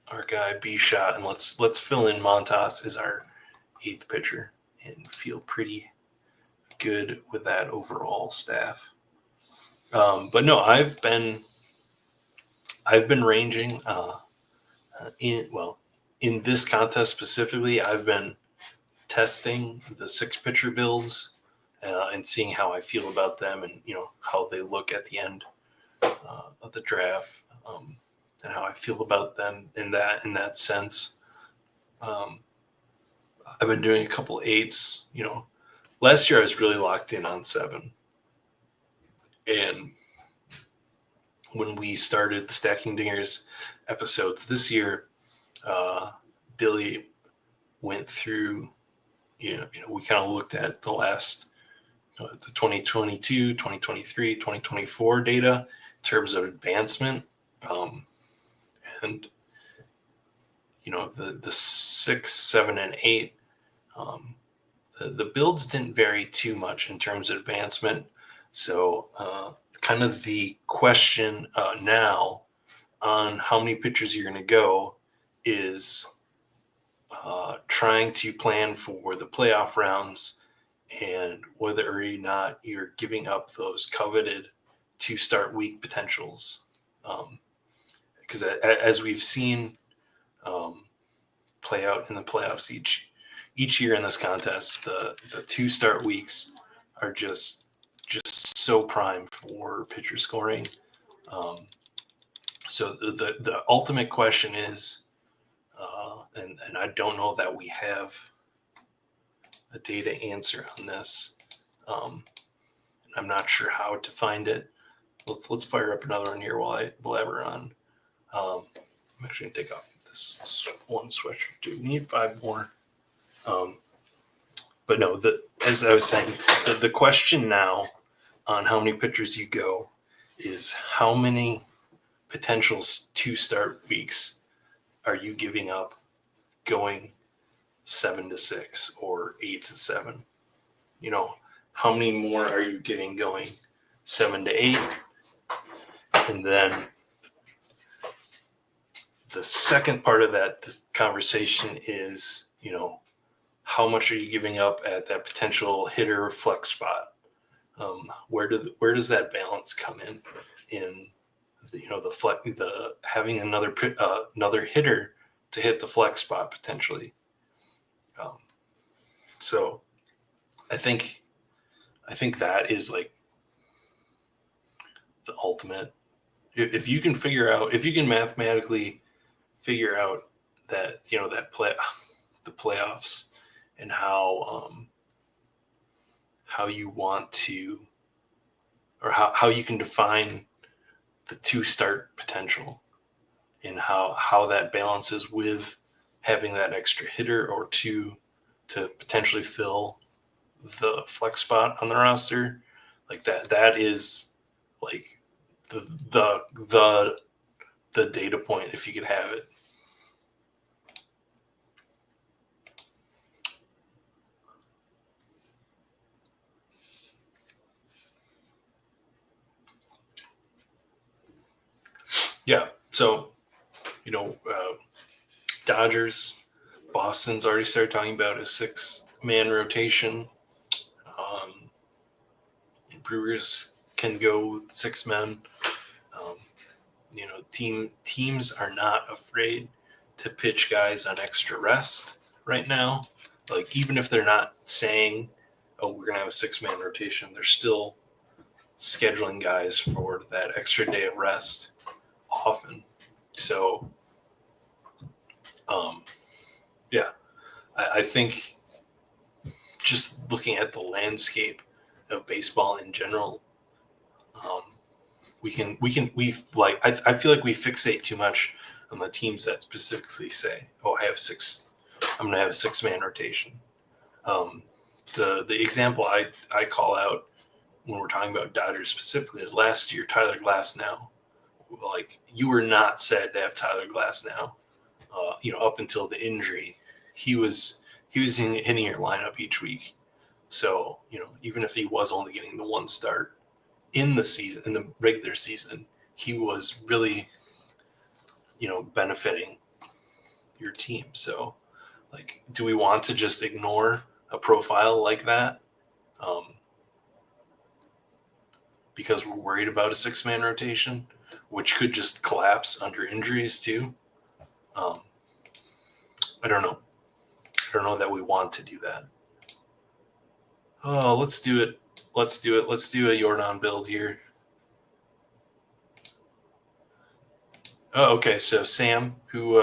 our guy B-Shot, and let's fill in Montas as our 8th pitcher and feel pretty good with that overall staff. But no, I've been ranging in this contest specifically. I've been testing the 6 pitcher builds and seeing how I feel about them, and how they look at the end of the draft, and how I feel about them in that sense. I've been doing a couple 8s. Last year I was really locked in on 7, and when we started the Stacking Dingers episodes this year, Billy went through. We kind of looked at the last the 2022, 2023, 2024 data in terms of advancement, and the 6, 7, and 8. The builds didn't vary too much in terms of advancement. So kind of the question now on how many pitchers you're going to go is trying to plan for the playoff rounds and whether or not you're giving up those coveted 2-start week potentials. Because as we've seen play out in the playoffs each year in this contest, the 2-start weeks are just so prime for pitcher scoring. So the ultimate question is, and I don't know that we have a data answer on this. I'm not sure how to find it. Let's fire up another one here while I blabber on. I'm actually gonna take off this one sweatshirt too. We need 5 more. But no, as I was saying, the question now on how many pitchers you go is how many potential 2-start weeks are you giving up going 7 to 6 or 8 to 7? How many more are you getting going 7 to 8? And then the second part of that conversation is, how much are you giving up at that potential hitter flex spot? Where does that balance come in the having another hitter to hit the flex spot potentially. So I think that is like the ultimate. If you can mathematically figure out that the playoffs and how you want to, or how you can define the 2-start potential and how that balances with having that extra hitter or 2 to potentially fill the flex spot on the roster, like that is like the data point if you could have it. Yeah. So, Dodgers, Boston's already started talking about a 6-man rotation. Um, Brewers can go 6 men. Um, teams are not afraid to pitch guys on extra rest right now. Like, even if they're not saying, "Oh, we're gonna have a 6-man rotation," they're still scheduling guys for that extra day of rest often. So, um, yeah, I think just looking at the landscape of baseball in general, um, I feel like we fixate too much on the teams that specifically say, "Oh, I'm gonna have a 6-man rotation." Um, the example I call out when we're talking about Dodgers specifically is last year Tyler Glasnow. Like, you were not said to have Tyler Glasnow. Up until the injury, he was hitting your lineup each week. So, even if he was only getting the one start in the regular season, he was really, benefiting your team. So, like, do we want to just ignore a profile like that because we're worried about a 6-man rotation, which could just collapse under injuries too? Um, I don't know. I don't know that we want to do that. Oh, let's do it. Let's do it. Let's do a Jordan build here. Oh, okay. So Sam, who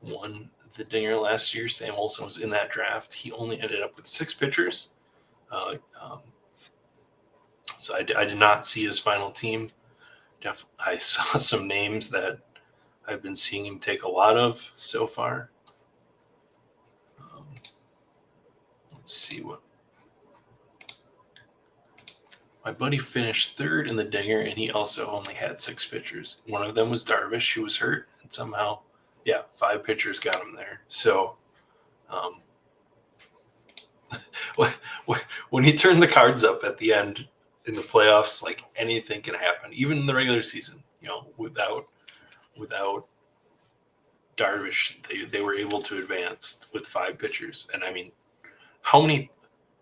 won the Dinger last year, Sam Olson was in that draft. He only ended up with 6 pitchers. Uh, um, so I did not see his final team. I saw some names that I've been seeing him take a lot of so far. Let's see what. My buddy finished 3rd in the Dinger, and he also only had 6 pitchers. One of them was Darvish, who was hurt, and somehow, 5 pitchers got him there. So, um, when you turn the cards up at the end in the playoffs, like, anything can happen, even in the regular season. Without Darvish, they were able to advance with 5 pitchers, and I mean, how many?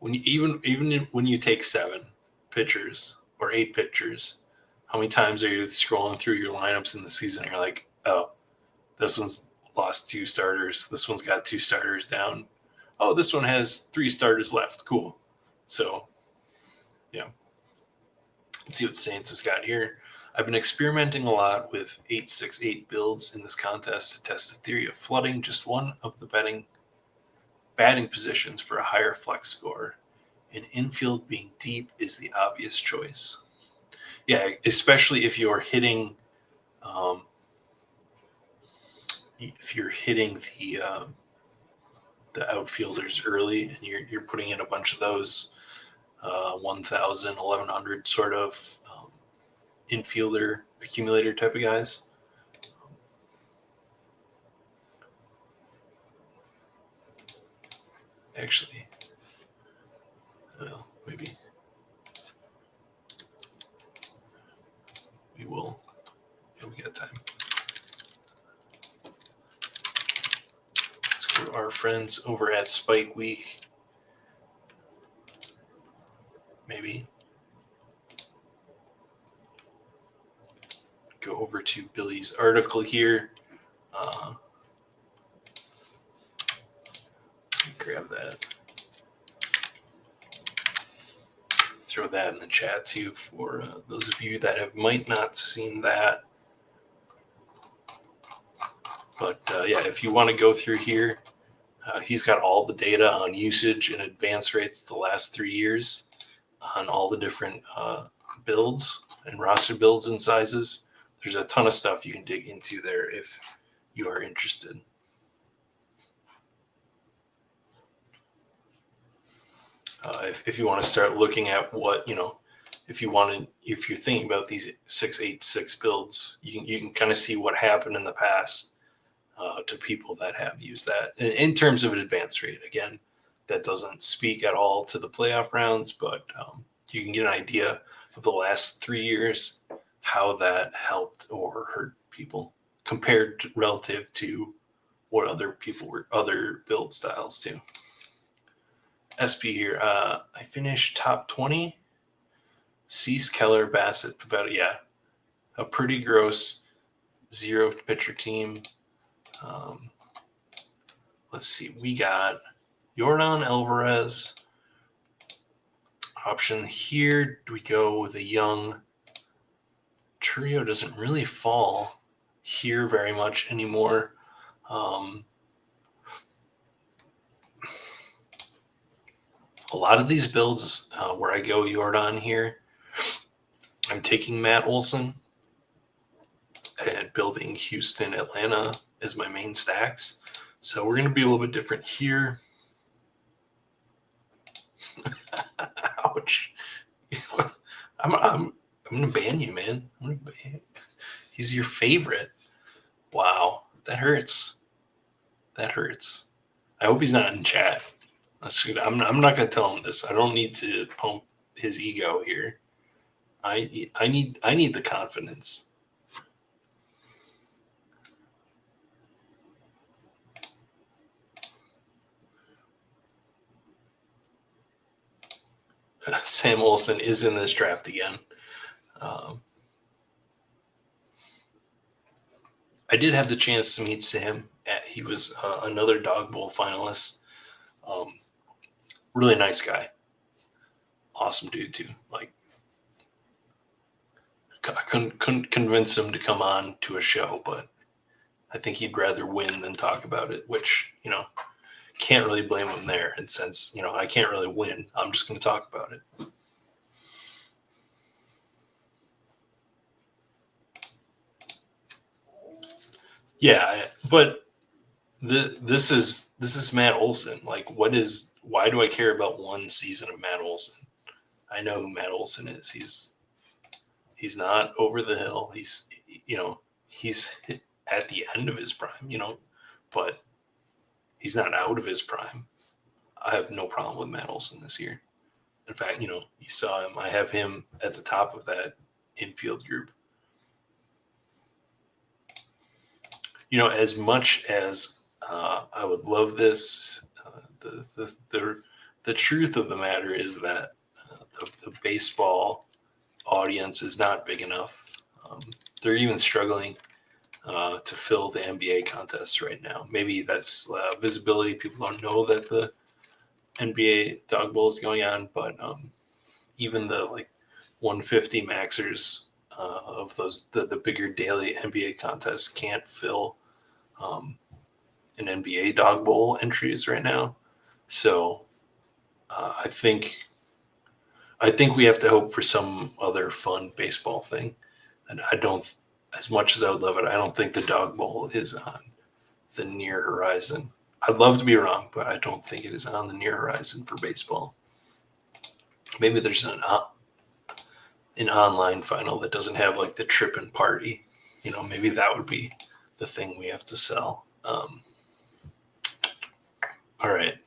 When you even when you take 7 pitchers or 8 pitchers, how many times are you scrolling through your lineups in the season? And you're like, oh, this one's lost 2 starters. This one's got 2 starters down. Oh, this one has 3 starters left. Cool. So, let's see what Saints has got here. I've been experimenting a lot with 8-6-8 builds in this contest to test the theory of flooding just one of the batting positions for a higher flex score. And infield being deep is the obvious choice. Yeah, especially if you're hitting, the outfielders early, and you're putting in a bunch of those 1,000, 1,100 sort of infielder accumulator type of guys. Actually, well, maybe we will. Yeah, we got time. Let's go to our friends over at Spike Week. Maybe go over to Billy's article here. Grab that. Throw that in the chat too for those of you that might not seen that. But if you want to go through here, he's got all the data on usage and advance rates the last 3 years on all the different builds and roster builds and sizes. There's a ton of stuff you can dig into there if you are interested. If you want to start looking at what, if you're thinking about these 6-8-6 builds, you can kind of see what happened in the past to people that have used that in terms of an advance rate. Again, that doesn't speak at all to the playoff rounds, but you can get an idea of the last 3 years, how that helped or hurt people compared relative to what other people were, other build styles too. SP here. I finished top 20. Cease, Keller, Bassett, Pavetta. Yeah, a pretty gross 0 pitcher team. Let's see. We got Yordan Alvarez. Option here. Do we go with a young? Trio doesn't really fall here very much anymore. A lot of these builds where I go Yordan here, I'm taking Matt Olson and building Houston, Atlanta as my main stacks. So we're going to be a little bit different here. Ouch. I'm going to ban you, man. He's your favorite. Wow. That hurts. That hurts. I hope he's not in chat. That's good. I'm not going to tell him this. I don't need to pump his ego here. I need the confidence. Sam Olson is in this draft again. I did have the chance to meet Sam. He was another Dog Bowl finalist. Really nice guy. Awesome dude too. Like, I couldn't convince him to come on to a show, but I think he'd rather win than talk about it, which, can't really blame him there. And since, I can't really win, I'm just going to talk about it. Yeah, but this is Matt Olson. Like, why do I care about one season of Matt Olson? I know who Matt Olson is. He's not over the hill. He's at the end of his prime, but he's not out of his prime. I have no problem with Matt Olson this year. In fact, you saw him. I have him at the top of that infield group. As much as I would love this, the truth of the matter is that the baseball audience is not big enough. They're even struggling to fill the NBA contests right now. Maybe that's visibility. People don't know that the NBA Dog Bowl is going on, but even the 150 maxers of those the bigger daily NBA contests can't fill an NBA Dog Bowl entries right now. So I think we have to hope for some other fun baseball thing. And I don't, as much as I would love it, I don't think the Dog Bowl is on the near horizon. I'd love to be wrong, but I don't think it is on the near horizon for baseball. Maybe there's an online final that doesn't have the trip and party. Maybe that would be the thing we have to sell. All right.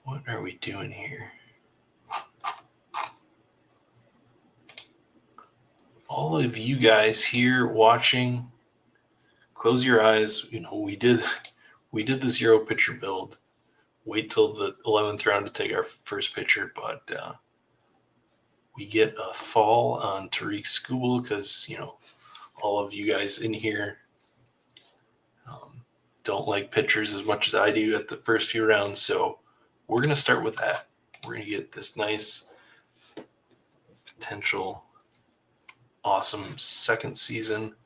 What are we doing here? All of you guys here watching, close your eyes. We did the 0 pitcher build. Wait till the 11th round to take our first pitcher, but we get a fall on Tariq Skubal because all of you guys in here don't like pitchers as much as I do at the first few rounds. So we're going to start with that. We're going to get this nice potential awesome second season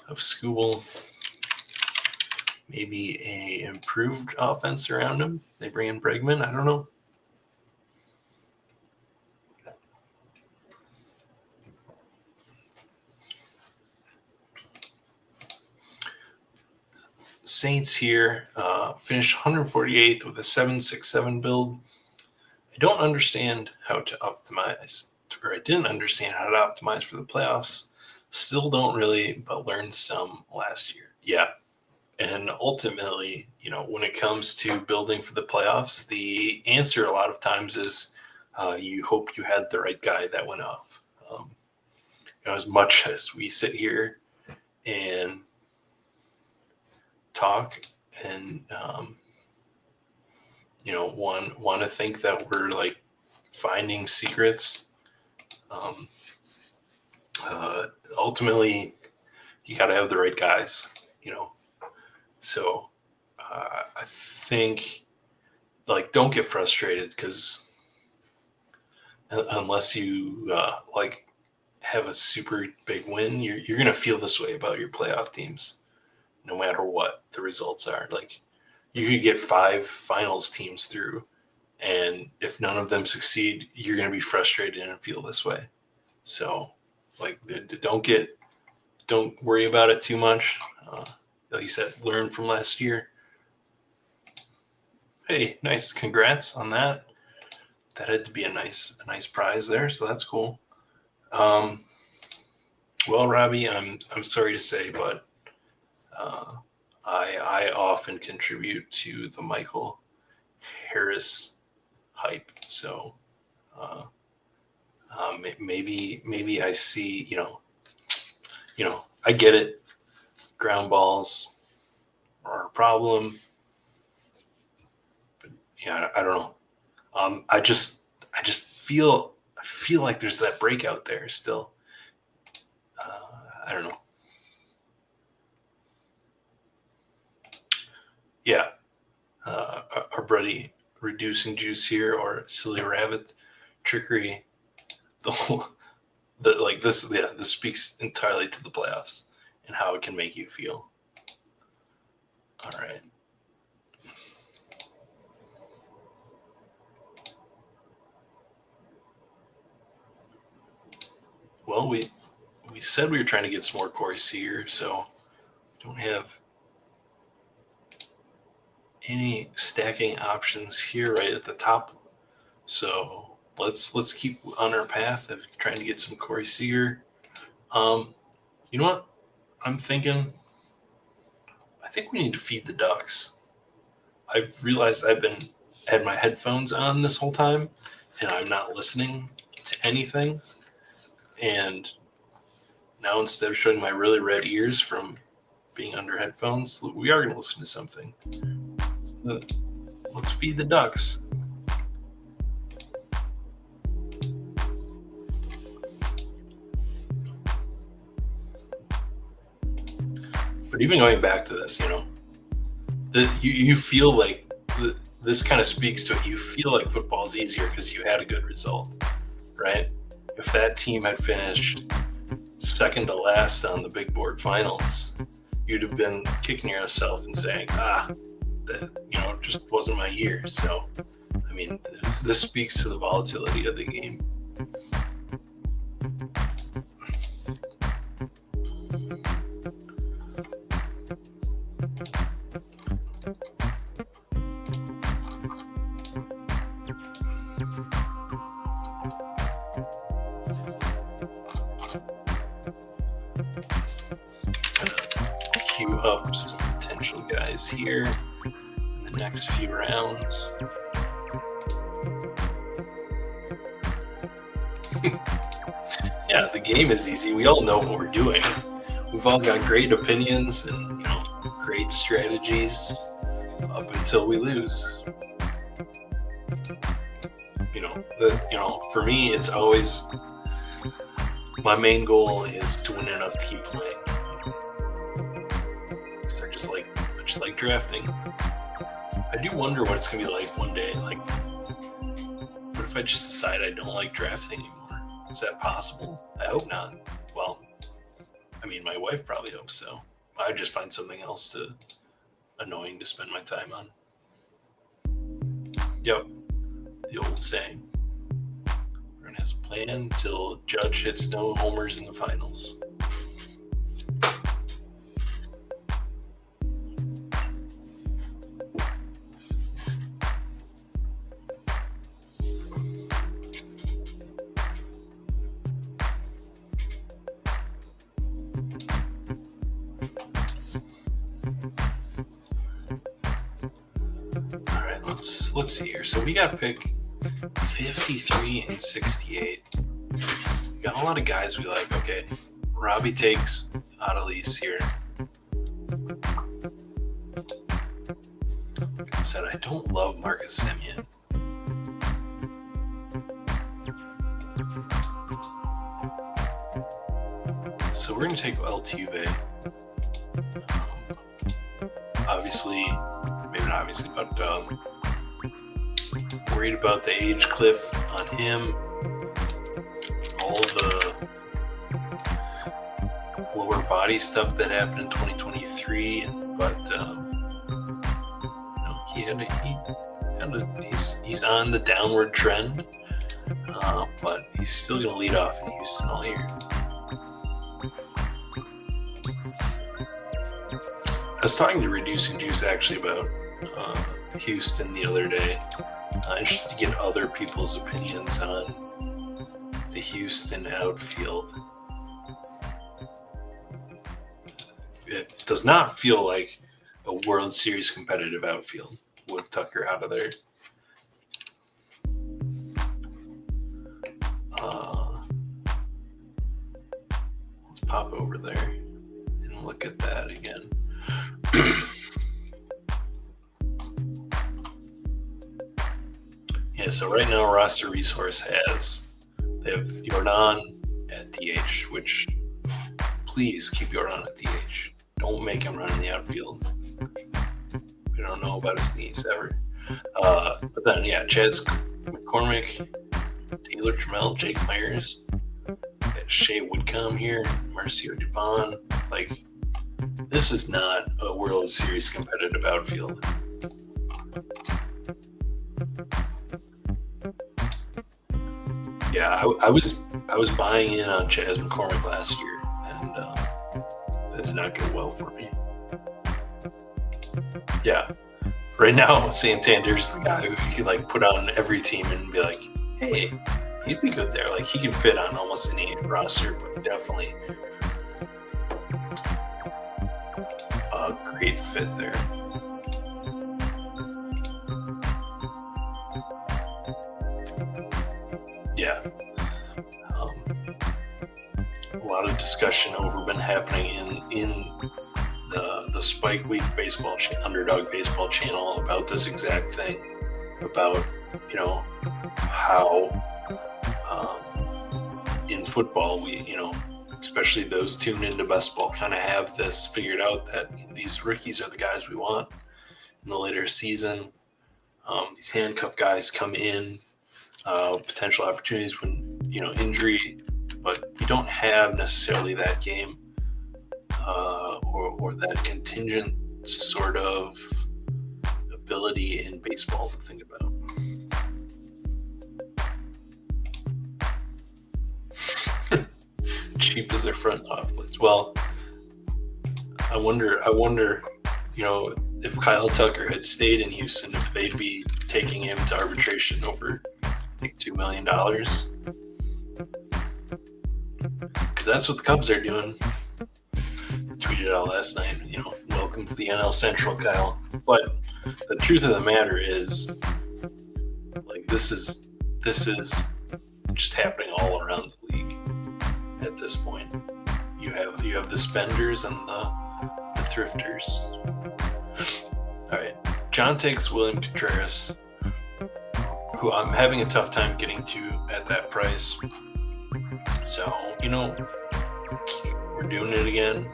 of Skubal. Maybe a improved offense around him. They bring in Bregman. I don't know. Saints here finished 148th with a 7.67 build. I don't understand how to optimize, or I didn't understand how to optimize for the playoffs. Still don't really, but learned some last year. Yeah. And ultimately, when it comes to building for the playoffs, the answer a lot of times is you hope you had the right guy that went off. as much as we sit here and talk and want to think that we're like finding secrets, ultimately you got to have the right guys, so I think, like, don't get frustrated, because unless you have a super big win, you're going to feel this way about your playoff teams no matter what the results are. Like, you could get 5 finals teams through, and if none of them succeed, you're going to be frustrated and feel this way. So, like, don't worry about it too much. Like you said, learn from last year. Hey, nice, congrats on that. That had to be a nice prize there, so that's cool. Well, Robbie, I'm sorry to say, but I often contribute to the Michael Harris hype. So maybe I see, I get it. Ground balls are a problem. But yeah, I don't know. I just feel like there's that breakout there still. I don't know. Yeah, our buddy Reducing Juice here, or Silly Rabbit Trickery. This speaks entirely to the playoffs and how it can make you feel. All right. Well, we said we were trying to get some more Corey Seager, so don't have any stacking options here right at the top. So let's keep on our path of trying to get some Corey Seager. You know what? I'm thinking, I think we need to feed the ducks. I've realized I've had my headphones on this whole time, and I'm not listening to anything. And now, instead of showing my really red ears from being under headphones, we are going to listen to something. So, let's feed the ducks. But even going back to this, you feel like this kind of speaks to it. You feel like football's easier because you had a good result, right? If that team had finished second to last on the big board finals, you'd have been kicking yourself and saying, that just wasn't my year. So, I mean, this speaks to the volatility of the game. Queue up some potential guys here in the next few rounds. Yeah, the game is easy. We all know what we're doing. We've all got great opinions and great strategies up until we lose. For me, it's always, my main goal is to win enough to keep playing. Because I just like drafting. I do wonder what it's gonna be like one day. Like, what if I just decide I don't like drafting anymore? Is that possible? I hope not. Well, I mean, my wife probably hopes so. I'd just find something else annoying to spend my time on. Yep, the old saying. We're gonna have a plan until Judge hits no homers in the finals. Let's see here. So we got pick 53 and 68. We got a lot of guys we like. Okay. Okay, Robbie takes Adelise here. Like I said, I don't love Marcus Semien. So we're going to take Altuve. Obviously, maybe not obviously, but worried about the age cliff on him. All the lower body stuff that happened in 2023, but he's on the downward trend, but he's still going to lead off in Houston all year. I was talking to Reducing Juice actually about Houston the other day. Interested to get other people's opinions on the Houston outfield. It does not feel like a World Series competitive outfield with Tucker out of there. Let's pop over there and look at that again. Yeah, so right now Roster Resource they have Jordan at DH, which please keep Jordan at DH. Don't make him run in the outfield. We don't know about his knees ever. But then, yeah, Chaz McCormick, Taylor Trammell, Jake Myers, Shea Woodcomb here, Marcio Dubon. Like, this is not a World Series competitive outfield. Yeah, I was buying in on Chaz McCormick last year, and that did not go well for me. Yeah, right now Santander's the guy who you can like put on every team and be like, hey, he'd be good there. Like he can fit on almost any roster, but definitely a great fit there. Yeah. A lot of discussion been happening in the Spike Week baseball Underdog baseball channel about this exact thing, about how in football we especially those tuned into best ball kind of have this figured out that these rookies are the guys we want in the later season. These handcuff guys come in, potential opportunities when injury, but you don't have necessarily that game or that contingent sort of ability in baseball to think about. Cheap as their front office. Well, I wonder, if Kyle Tucker had stayed in Houston, if they'd be taking him to arbitration over like $2 million. Because that's what the Cubs are doing. Tweeted out last night, welcome to the NL Central, Kyle. But the truth of the matter is, like, this is just happening all around the league at this point. You have the spenders and the thrifters. All right, John takes William Contreras, who I'm having a tough time getting to at that price. So, we're doing it again.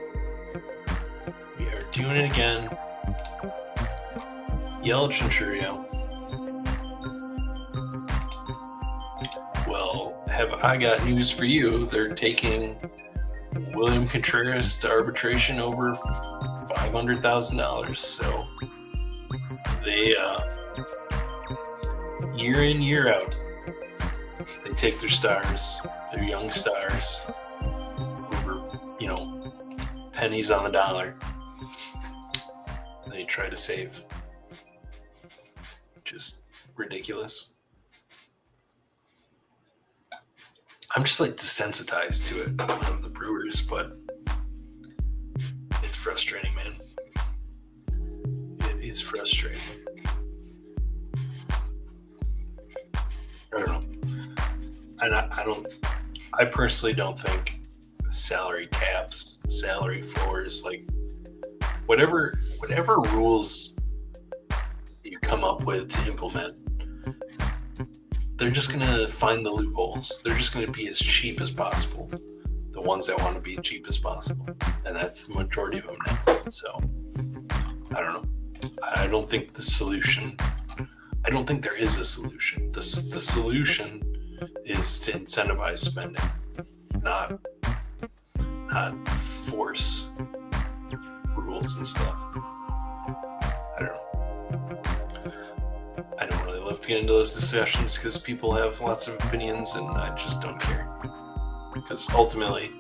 We are doing it again. Yelich and Churio. Well, have I got news for you. They're taking William Contreras to arbitration over $500,000. So they, year in, year out, they take their stars, their young stars, over, pennies on the dollar. They try to save. Just ridiculous. I'm just like desensitized to it on the Brewers, but it's frustrating, man. It is frustrating. I don't know. And I personally don't think salary caps, salary floors, like whatever rules you come up with to implement, they're just going to find the loopholes. They're just going to be as cheap as possible. The ones that want to be cheap as possible. And that's the majority of them now. So, I don't know. I don't think the solution, I don't think there is a solution. The solution is to incentivize spending, not force rules and stuff. I don't know. I don't really love to get into those discussions because people have lots of opinions and I just don't care. Because ultimately,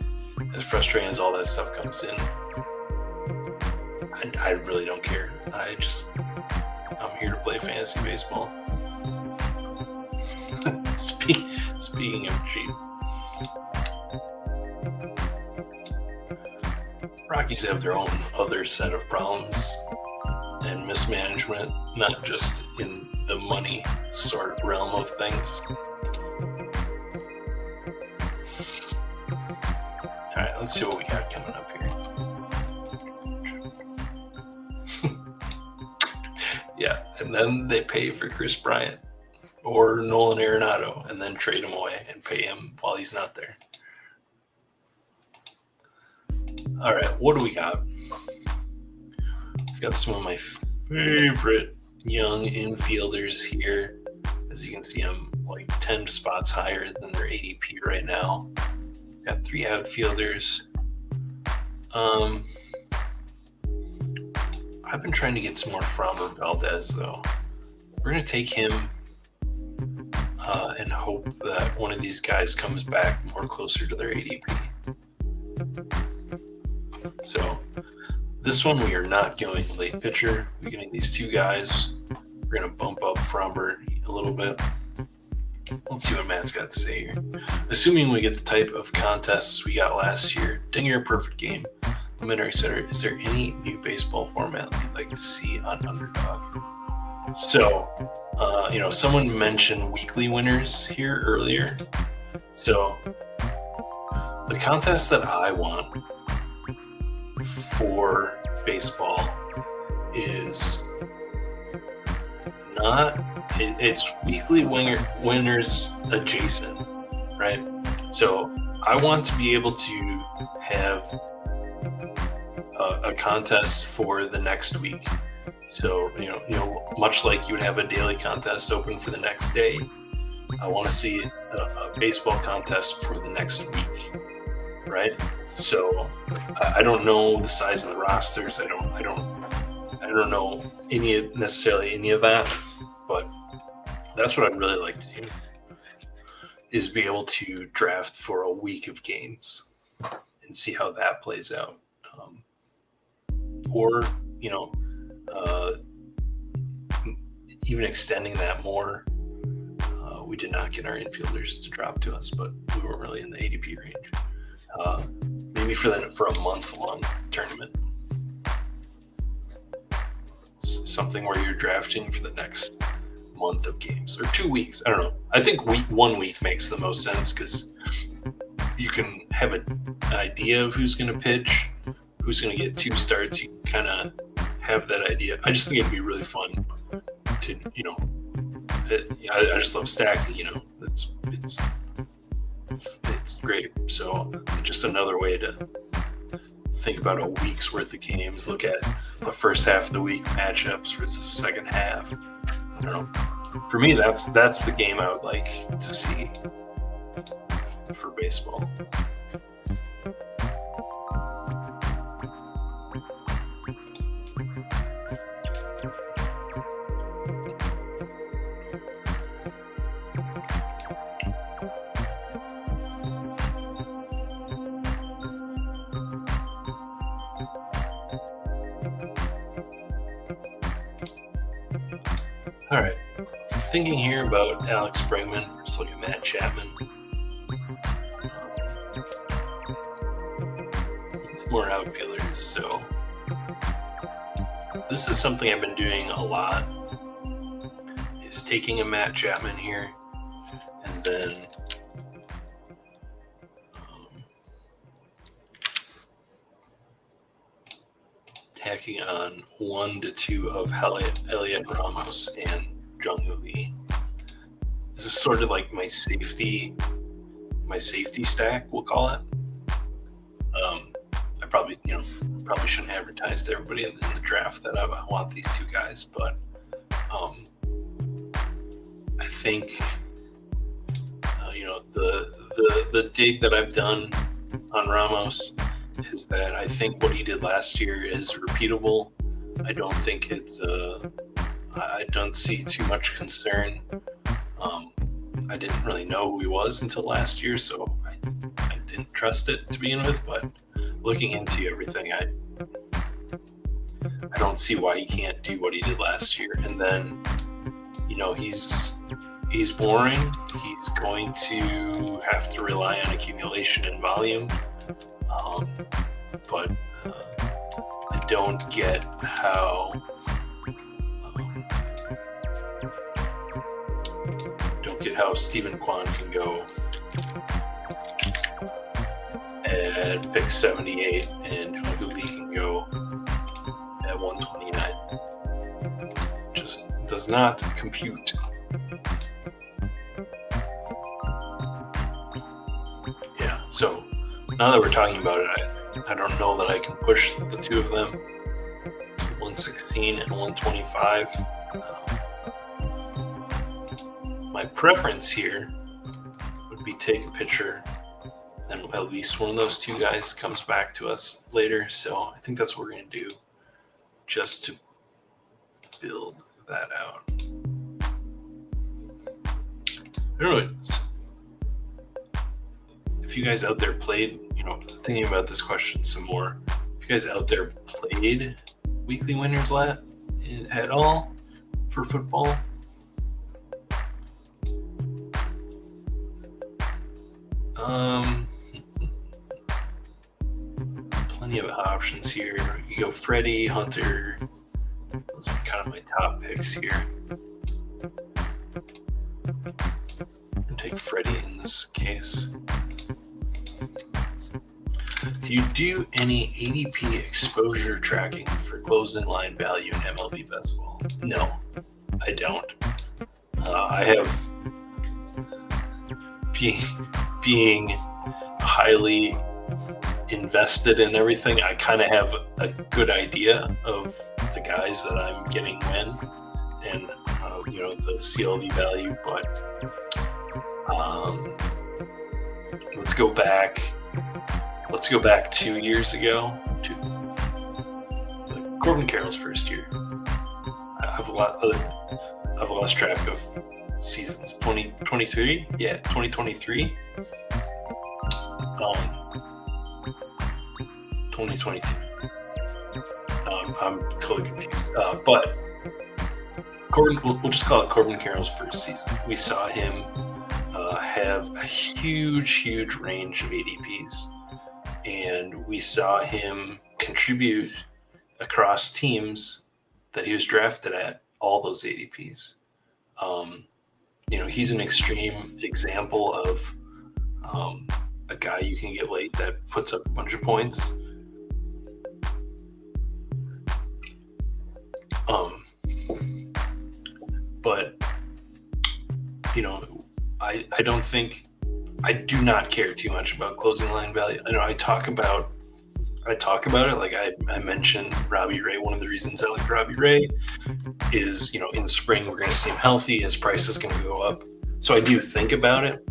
as frustrating as all that stuff comes in, I really don't care. I'm here to play fantasy baseball. Speaking of cheap, Rockies have their own other set of problems and mismanagement, not just in the money sort of realm of things. All right, let's see what we got coming up here. Yeah, and then they pay for Chris Bryant or Nolan Arenado and then trade him away and pay him while he's not there. All right, what do we got? We got some of my favorite young infielders here. As you can see, I'm like 10 spots higher than their ADP right now. Got 3 outfielders. I've been trying to get some more Framber Valdez, though. We're going to take him and hope that one of these guys comes back more closer to their ADP. So this one, we are not going late pitcher. We're getting these 2 guys. We're going to bump up Framber a little bit. Let's see what Matt's got to say here. Assuming we get the type of contests we got last year, Dinger Perfect Game, Luminary Center, is there any new baseball format you'd like to see on Underdog? So, someone mentioned weekly winners here earlier. So, the contest that I want for baseball is it's weekly winners adjacent, right? So I want to be able to have a contest for the next week. So, much like you would have a daily contest open for the next day, I want to see a baseball contest for the next week, right? So I don't know the size of the rosters. I don't know necessarily any of that, but that's what I'd really like to do, is be able to draft for a week of games and see how that plays out. Or even extending that more. We did not get our infielders to drop to us, but we weren't really in the ADP range. Maybe for a month-long tournament. Something where you're drafting for the next month of games, or 2 weeks. I don't know. I think 1 week makes the most sense because you can have an idea of who's going to pitch, who's going to get 2 starts. You can kind of have that idea. I just think it'd be really fun to, I just love stacking. It's great. So just another way to think about a week's worth of games. Look at the first half of the week matchups versus the second half. I don't know. For me, that's the game I would like to see for baseball. All right, thinking here about Alex Bregman versus like Matt Chapman. It's more outfielders, so this is something I've been doing a lot, is taking a Matt Chapman here and then hacking on 1 to 2 of Elliot Ramos and Jung-Hoo Lee. This is sort of like my safety stack, we'll call it. I probably shouldn't advertise to everybody in the draft that I want these two guys, but I think the dig that I've done on Ramos is that I think what he did last year is repeatable. I don't think I don't see too much concern. I didn't really know who he was until last year, so I didn't trust it to begin with, but looking into everything, I don't see why he can't do what he did last year. And then, he's boring. He's going to have to rely on accumulation and volume. But I don't get how Stephen Kwan can go at pick 78 and Jung-Hoo Lee can go at 129. Just does not compute. Yeah, so now that we're talking about it, I don't know that I can push the two of them to 116 and 125. My preference here would be take a pitcher, and at least one of those two guys comes back to us later. So I think that's what we're going to do just to build that out. I don't know if you guys out there played, thinking about this question some more, if you guys out there played weekly winners at all for football. Plenty of options here. You go Freddie, Hunter. Those are kind of my top picks here. I'll take Freddie in this case. Do you do any ADP exposure tracking for close-in line value in MLB Best Ball? No, I don't. I have being highly invested in everything, I kind of have a good idea of the guys that I'm getting when and the CLV value, but let's go back 2 years ago to Corbin Carroll's first year. I've lost track of seasons. 2023? Yeah, 2023. 2022. I'm totally confused. But Corbin, we'll just call it Corbin Carroll's first season. We saw him have a huge range of ADPs, and we saw him contribute across teams that he was drafted at all those ADPs. He's an extreme example of a guy you can get late that puts up a bunch of points. But I do not care too much about closing line value. I know I talk about it. Like I mentioned Robbie Ray. One of the reasons I like Robbie Ray is, in the spring, we're going to see him healthy. His price is going to go up. So I do think about it,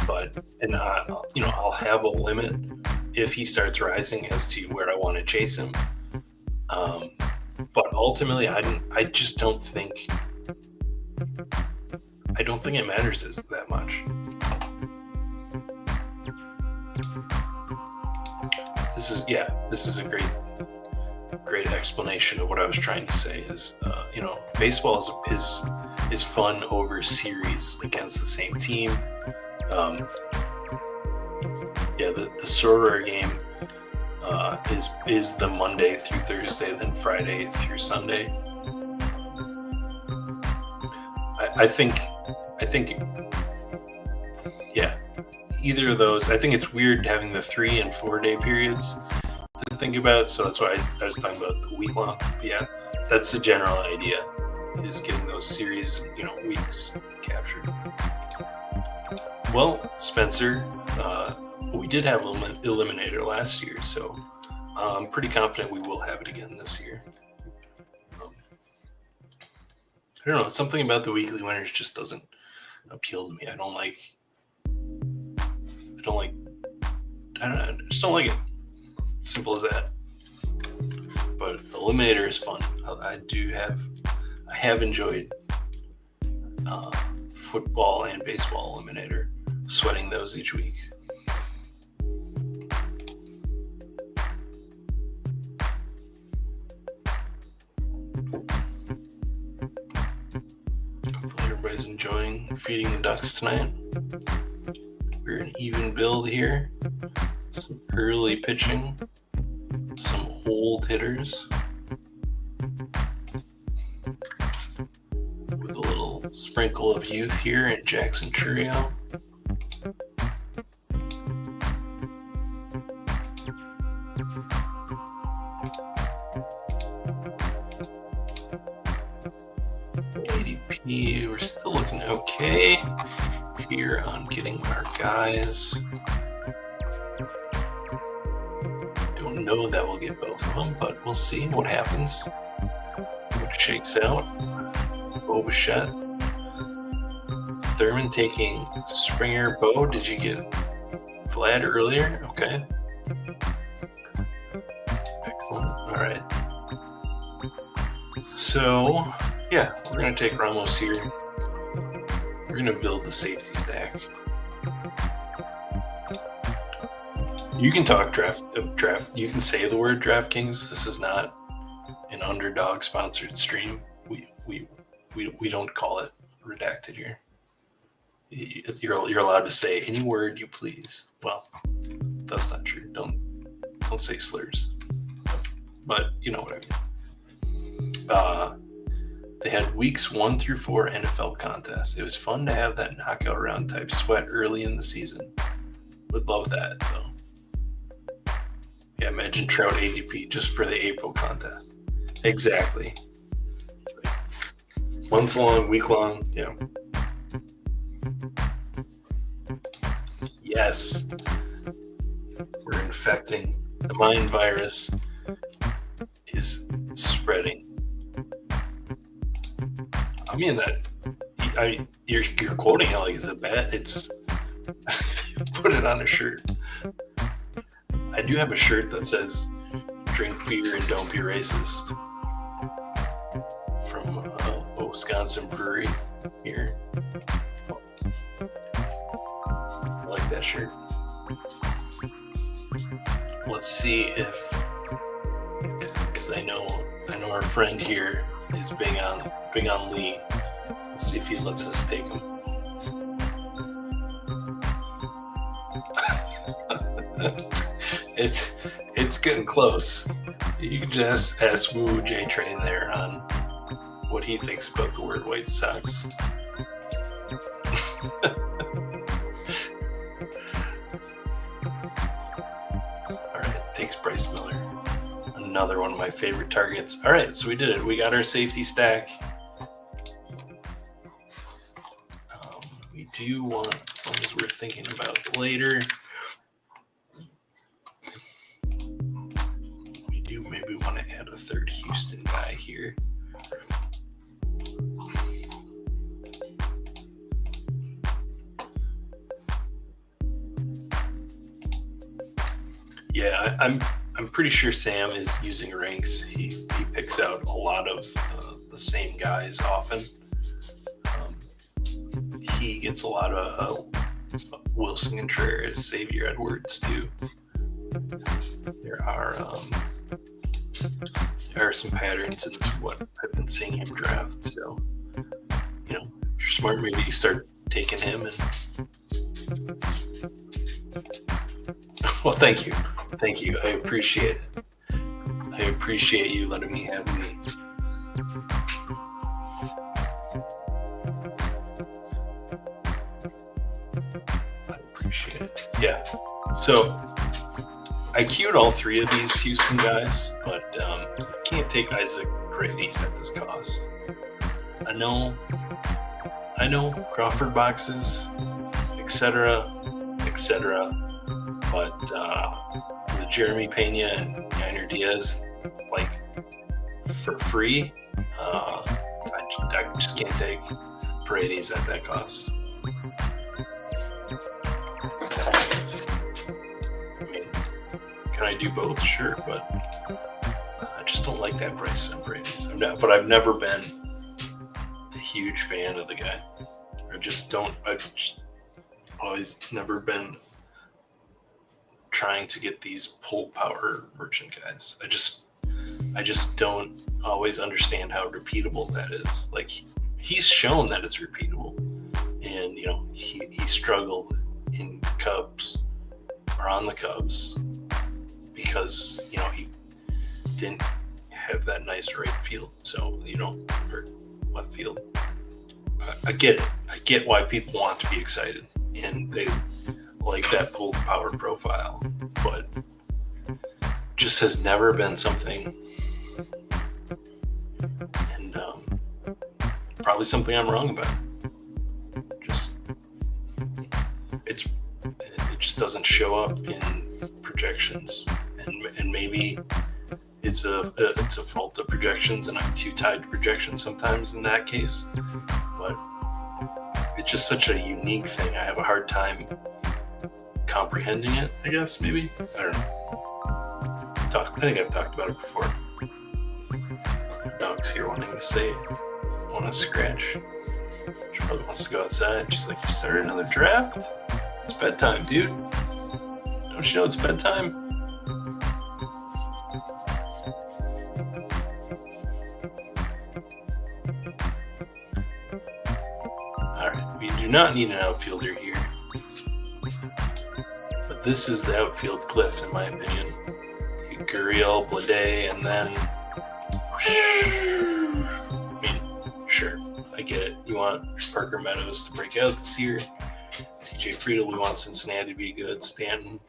but, I'll have a limit if he starts rising as to where I want to chase him. But ultimately, I just don't think it matters that much. This is a great explanation of what I was trying to say. Is baseball is fun over series against the same team. The Soror game is the Monday through Thursday, then Friday through Sunday. I think either of those. I think it's weird having the 3 and 4 day periods, to think about. So that's why I was talking about the week long. Yeah, that's the general idea, is getting those series, weeks captured. Well, Spencer, we did have Eliminator last year, so I'm pretty confident we will have it again this year. I don't know, something about the weekly winners just doesn't appeal to me. I just don't like it. Simple as that. But Eliminator is fun. I have enjoyed football and baseball Eliminator, sweating those each week. Hopefully everybody's enjoying feeding the ducks tonight. We're an even build here. Some early pitching, some old hitters, with a little sprinkle of youth here in Jackson Trio. ADP, we're still looking okay here on getting our guys. Don't know that we'll get both of them, but we'll see what happens. What shakes out. Bobichette. Thurman taking Springer. Bo, did you get Vlad earlier? Okay. Excellent. All right. So, yeah, we're going to take Ramos here. We're going to build the safety stack. You can talk draft. You can say the word DraftKings. This is not an Underdog sponsored stream. We don't call it redacted here. You're allowed to say any word you please. Well, that's not true. Don't say slurs. But you know what I mean. They had weeks 1 through 4 NFL contests. It was fun to have that knockout round type sweat early in the season. Would love that though. Yeah, imagine Trout ADP just for the April contest. Exactly. Month long, week long, yeah. Yes. We're infecting. The mind virus is spreading. I mean that. You're quoting it like it's a bet. It's put it on a shirt. I do have a shirt that says "Drink beer and don't be racist" from a Wisconsin brewery here. I like that shirt. Let's see if, because I know our friend here is big on Lee. Let's see if he lets us take him. It's getting close. You can just ask Woo J Train there on what he thinks about the word White Sox. All right, takes Bryce Miller. Another one of my favorite targets. All right, so we did it. We got our safety stack. We do want, as long as we're thinking about later, we do maybe want to add a third Houston guy here. Yeah, I'm pretty sure Sam is using ranks. He picks out a lot of the same guys often. He gets a lot of Wilson Contreras, Xavier Edwards too. There are some patterns in what I've been seeing him draft. So, if you're smart, maybe you start taking him. And well, thank you. I appreciate it. I appreciate you letting me have me. I appreciate it. Yeah. So I queued all three of these Houston guys, but you can't take Isaac Paredes at this cost. I know Crawford boxes, etc., but the Jeremy Pena and Yainer Diaz, like, for free, I just can't take Paredes at that cost. I mean, can I do both? Sure, but I just don't like that price on Paredes. But I've never been a huge fan of the guy. I've just always never been trying to get these pull power merchant guys. I just don't always understand how repeatable that is. Like, he's shown that it's repeatable, and he struggled in Cubs or on the Cubs because he didn't have that nice right field, or left field. I get it. I get why people want to be excited and they like that pull power profile, but just has never been something. And probably something I'm wrong about. It just doesn't show up in projections, and maybe it's a fault of projections, and I'm too tied to projections sometimes in that case. But it's just such a unique thing. I have a hard time comprehending it, I guess, maybe. I don't know. I think I've talked about it before. Dog's here wanting to want to scratch. She probably wants to go outside. She's like, you started another draft? It's bedtime, dude. Don't you know it's bedtime? Alright, we do not need an outfielder here. But this is the outfield cliff, in my opinion. Gurriel, Blade, and then... I mean, sure, I get it. You want Parker Meadows to break out this year. TJ Friedl, we want Cincinnati to be good. Stanton,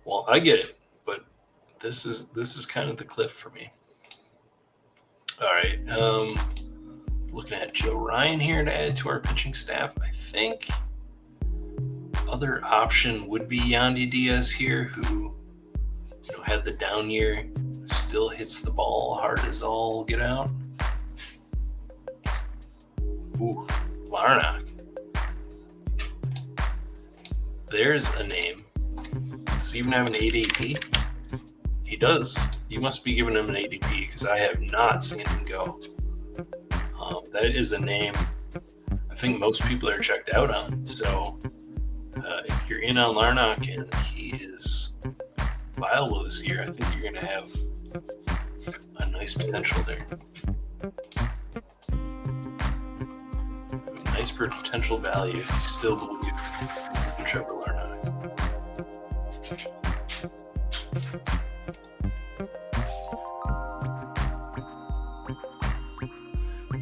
well, I get it, but this is kind of the cliff for me. All right, looking at Joe Ryan here to add to our pitching staff. I think other option would be Yandy Diaz here, who had the down year, still hits the ball hard as all get out. Ooh, Larnach. There's a name. Does he even have an 8 AP? He does. You must be giving him an ADP because I have not seen him go. That is a name I think most people are checked out on. So if you're in on Larnach and he is viable this year, I think you're going to have a nice potential there. Nice potential value if you still believe in Trevor Larnach.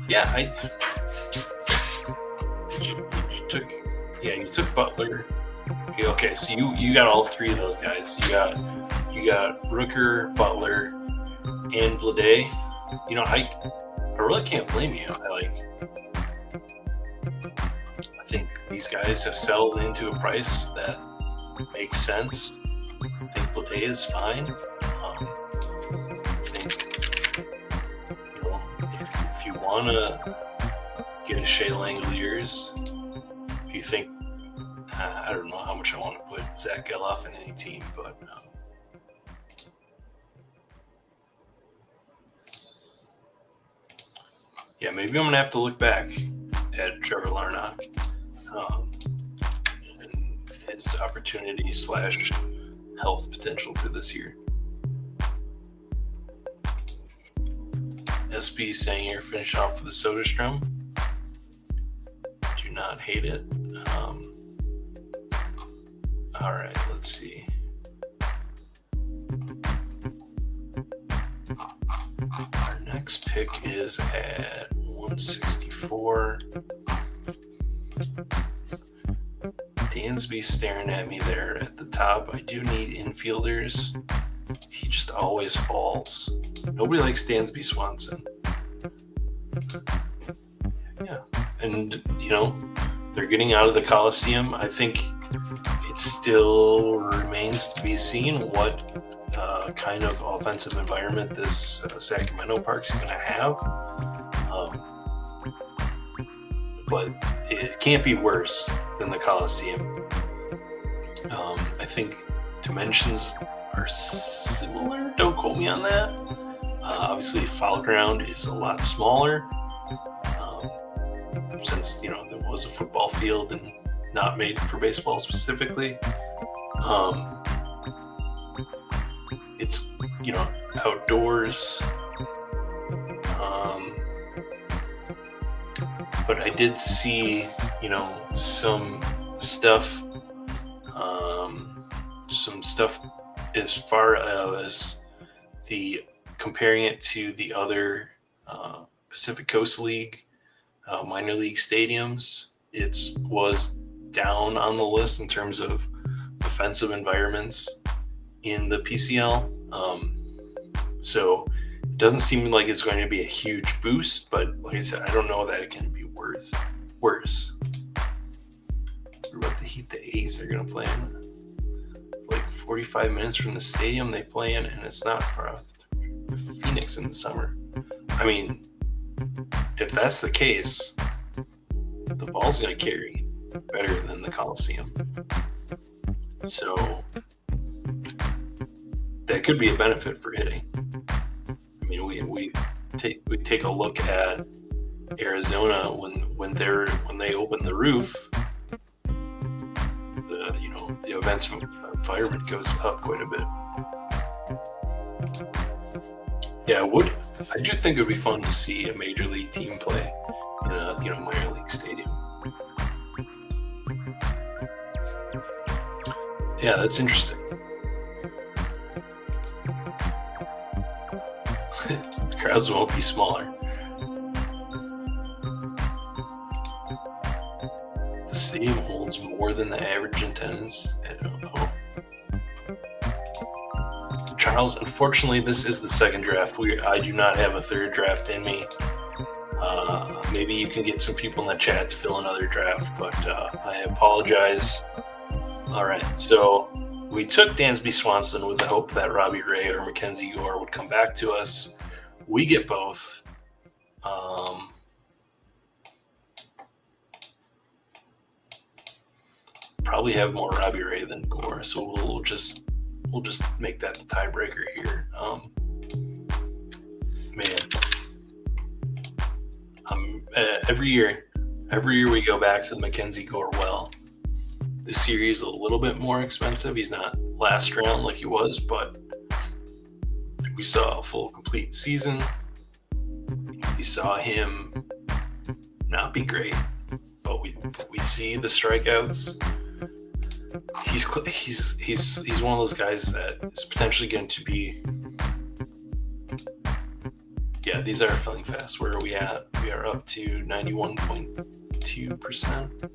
Yeah, you took Butler. Okay, so you got all three of those guys. You got Rooker, Butler, and Blade. I really can't blame you. I think these guys have settled into a price that makes sense. I think Blade is fine. I think if you want to get a Shea Langoliers, if you think I don't know how much I want to put Zach Geloff in any team, but yeah, maybe I'm gonna have to look back at Trevor Larnach and his opportunity / health potential for this year. SB saying here, finish off with the Soderstrom. Do not hate it. All right, let's see. Our next pick is at 164. Dansby staring at me there at the top. I do need infielders. just always falls. Nobody likes Dansby Swanson. Yeah, and they're getting out of the Coliseum. I think it still remains to be seen what kind of offensive environment this Sacramento Park's going to have. But it can't be worse than the Coliseum. I think dimensions are similar. Don't quote me on that. Obviously, Foul Ground is a lot smaller since there was a football field and not made for baseball specifically. It's outdoors. But I did see some stuff as far as the comparing it to the other Pacific Coast League minor league stadiums. It was down on the list in terms of offensive environments in the PCL. So it doesn't seem like it's going to be a huge boost, but like I said, I don't know that it can be worse. What about the Heat? The A's are going to play in like 45 minutes from the stadium they play in, and it's not far out. Phoenix in the summer. I mean, if that's the case, the ball's going to carry better than the Coliseum. So that could be a benefit for hitting. I mean, we take a look at Arizona when they open the roof. The events environment goes up quite a bit. Yeah, I do think it would be fun to see a major league team play in a minor league stadium. Yeah, that's interesting. The crowds won't be smaller. The stadium holds more than the average attendance. I don't know. Charles, unfortunately, this is the second draft. I do not have a third draft in me. Maybe you can get some people in the chat to fill another draft, but I apologize. All right, so we took Dansby Swanson with the hope that Robbie Ray or Mackenzie Gore would come back to us. We get both. Probably have more Robbie Ray than Gore, so we'll just make that the tiebreaker here. Every year we go back to the Mackenzie Gore well. This series is a little bit more expensive. He's not last round like he was, but we saw a full complete season. We saw him not be great, but we see the strikeouts. He's one of those guys that is potentially going to be. Yeah, these are filling fast. Where are we at? We are up to 91.2%.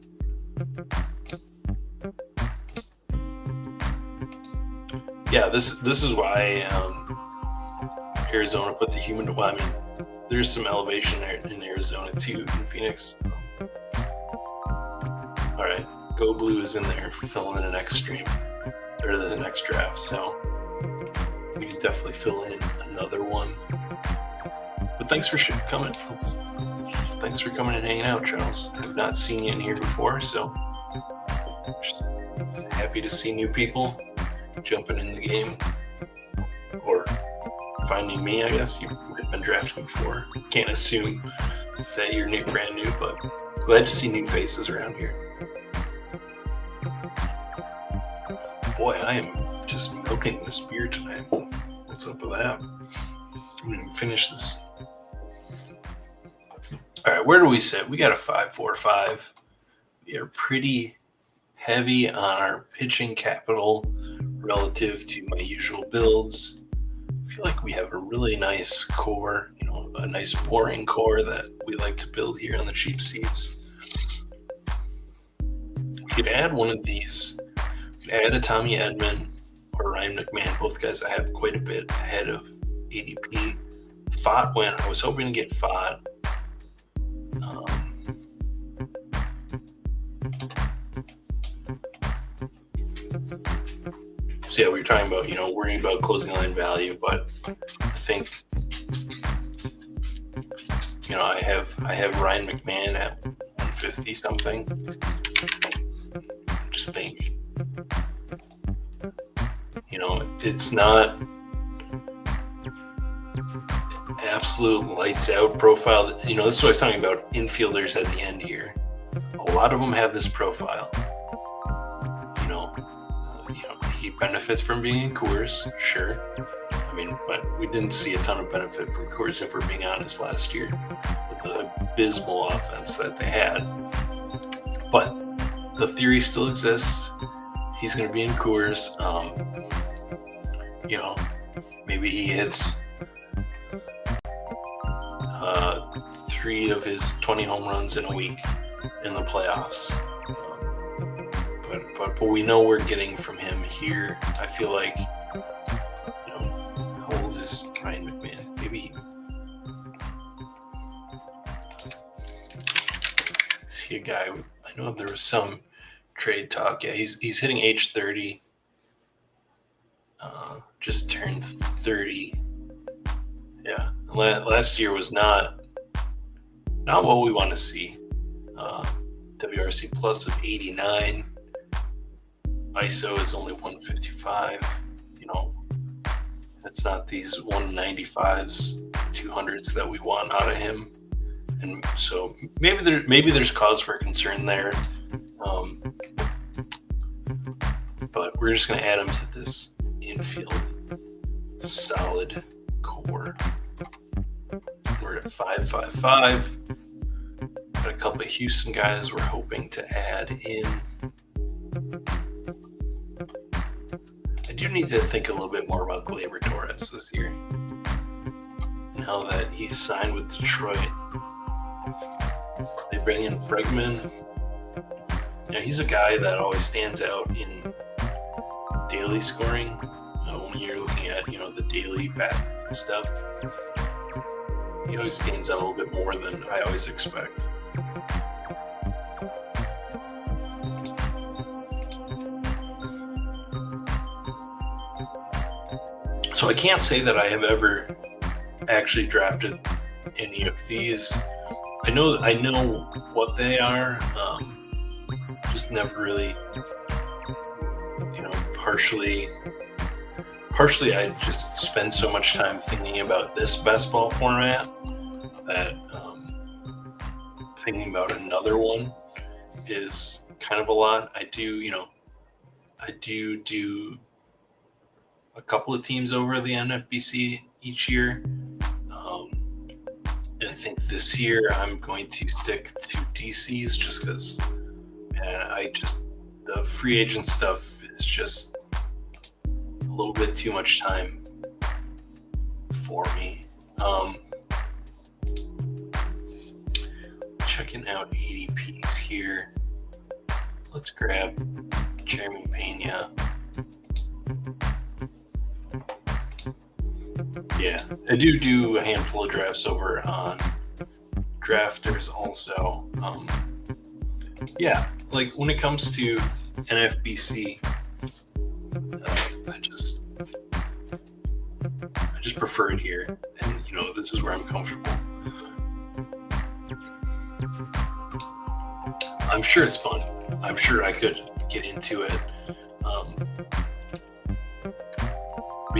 Yeah, this is why Arizona put the human. Well, I mean, there's some elevation in Arizona too, in Phoenix. All right, Go Blue is in there filling in the next stream or the next draft, so we can definitely fill in another one. But thanks for coming. Thanks for coming and hanging out, Charles. I've not seen you in here before, so just happy to see new people jumping in the game or finding me. I guess you've been drafted before. Can't assume that you're brand new, but glad to see new faces around here. Boy, I am just milking this beer tonight. What's up with that? I'm going to finish this. All right, where do we sit? We got a 5.45. We are pretty heavy on our pitching capital relative to my usual builds. I feel like we have a really nice core, a nice boring core that we like to build here on the cheap seats. We could add one of these. We could add a Tommy Edman or Ryan McMahon, both guys I have quite a bit ahead of ADP. Fott went. I was hoping to get Fott. So yeah, we were talking about, worrying about closing line value, but I think, I have Ryan McMahon at 150 something. I just think, it's not absolute lights out profile. This is what I was talking about, infielders at the end here. A lot of them have this profile. He benefits from being in Coors, sure. But we didn't see a ton of benefit from Coors, if we're being honest, last year with the abysmal offense that they had. But the theory still exists. He's going to be in Coors. Maybe he hits 3 of his 20 home runs in a week in the playoffs. But we know we're getting from him here. I feel like, how old is Ryan McMahon? Maybe is he a guy? I know there was some trade talk. Yeah, he's hitting age 30. Just turned 30. Yeah, last year was not what we want to see. WRC plus of 89. ISO is only 155. It's not these 195s, 200s that we want out of him. And so maybe there's cause for concern there. But we're just going to add him to this infield solid core. We're at 555. Got a couple of Houston guys we're hoping to add in. I do need to think a little bit more about Gleyber Torres this year. Now that he's signed with Detroit, they bring in Bregman. He's a guy that always stands out in daily scoring when you're looking at the daily bat stuff. He always stands out a little bit more than I always expect. So I can't say that I have ever actually drafted any of these. I know what they are, just never really, partially I just spend so much time thinking about this best ball format that thinking about another one is kind of a lot. I do a couple of teams over the NFBC each year. I think this year I'm going to stick to DCs just because, the free agent stuff is just a little bit too much time for me. Checking out ADPs here. Let's grab Jeremy Pena. Yeah, I do a handful of drafts over on Drafters also. Like when it comes to NFBC, I just prefer it here, and this is where I'm comfortable. I'm sure it's fun. I'm sure I could get into it.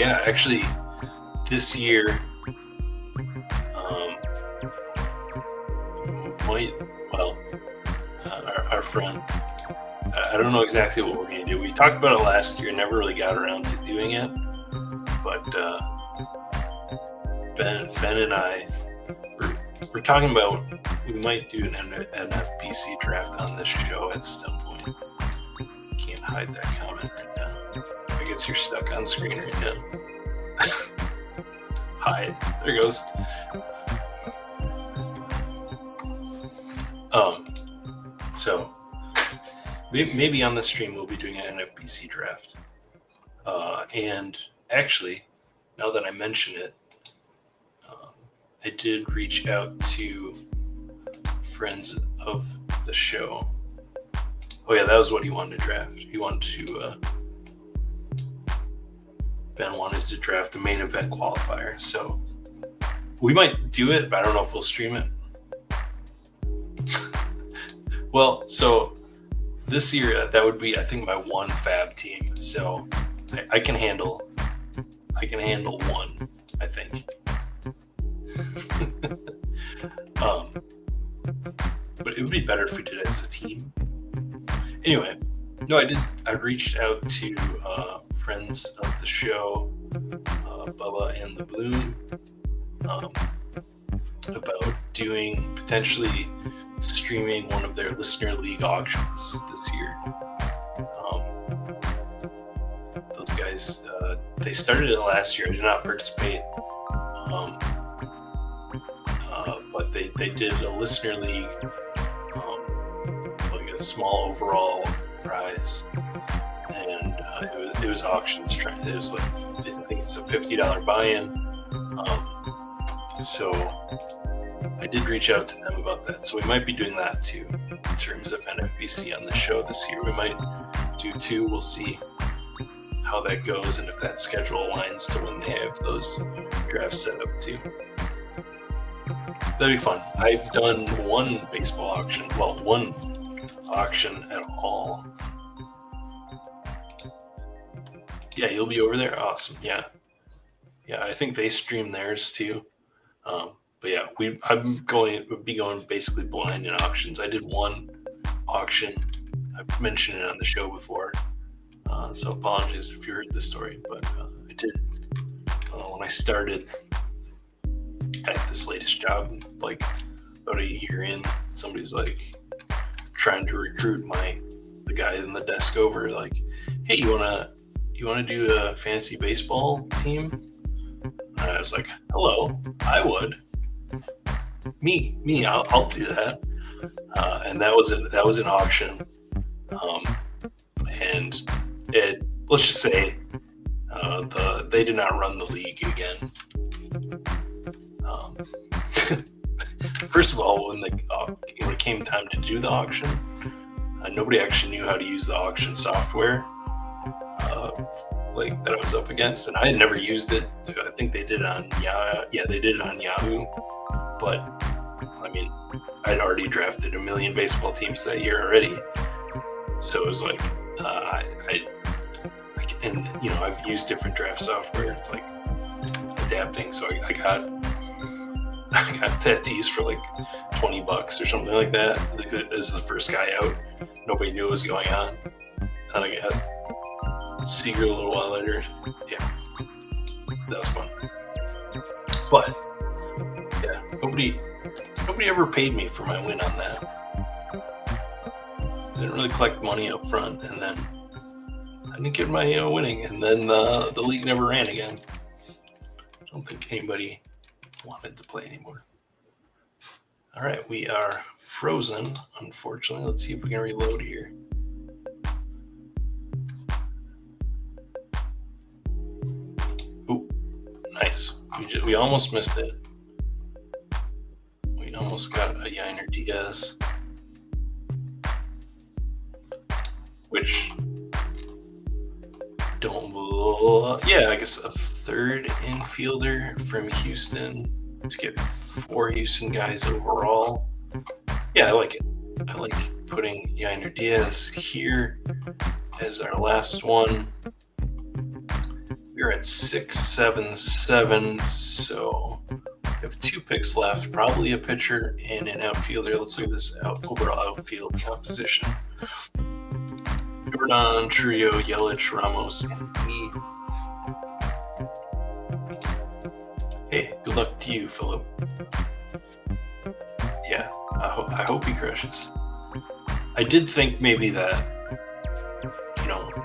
Actually, this year, our friend, I don't know exactly what we're going to do. We talked about it last year, never really got around to doing it, but Ben and I, we're talking about we might do an NFBC draft on this show at some point. Can't hide that comment right now. I guess you're stuck on screen right now. Hide. There it goes. So maybe on the stream we'll be doing an NFBC draft. And actually, now that I mention it, I did reach out to friends of the show. Oh yeah, that was what he wanted to draft. He wanted to. Ben wanted to draft a main event qualifier, so we might do it, but I don't know if we'll stream it. Well, so this year that would be, I think, my one fab team. So I can handle one, I think. But it would be better if we did it as a team. Anyway, no, I reached out to friends of the show, Bubba and the Bloom, about potentially streaming one of their listener league auctions this year. Those guys, they started it last year. I did not participate, but they did a listener league, like a small overall prize, and it was auctions. It was like, I think it's a $50 buy-in. So I did reach out to them about that. So we might be doing that too in terms of NFBC on the show this year. We might do 2. We'll see how that goes and if that schedule aligns to when they have those drafts set up too. That'd be fun. I've done one baseball auction. Well, one auction at all. Yeah, you'll be over there? Awesome. Yeah, I think they stream theirs too. But yeah, would be going basically blind in auctions. I did one auction. I've mentioned it on the show before, so apologies if you heard this story. But I did when I started at this latest job, like about a year in. Somebody's like trying to recruit the guy in the desk over, like, hey, you wanna do a fantasy baseball team? And I was like, hello, I would. Me, I'll do that. And that was an auction. And let's just say they did not run the league again. First of all, when it came time to do the auction, nobody actually knew how to use the auction software like that I was up against, and I had never used it. I think they did it on they did it on Yahoo, but I mean, I'd already drafted 1 million baseball teams that year already, so it was like I've used different draft software. It's like adapting, so I got Tatis for like $20 or something like that as the first guy out. Nobody knew what was going on, and I got Seager a little while later. Yeah, that was fun. But yeah, nobody ever paid me for my win on that. I didn't really collect money up front, and then I didn't get my winning, and then the league never ran again. I don't think anybody wanted to play anymore. All right, we are frozen, unfortunately. Let's see if we can reload here. Ooh, nice. We almost missed it. We almost got a Yainer Diaz, which I guess a third infielder from Houston to get 4 Houston guys overall. Yeah, I like it. I like putting Yainer Diaz here as our last one. We're at 6-7-7, so we have 2 picks left, probably a pitcher and an outfielder. Let's look at this overall outfield composition. Jordan, Trio, Yelich, Ramos, and me. Hey, good luck to you, Philip. Yeah, I hope he crushes. I did think maybe that,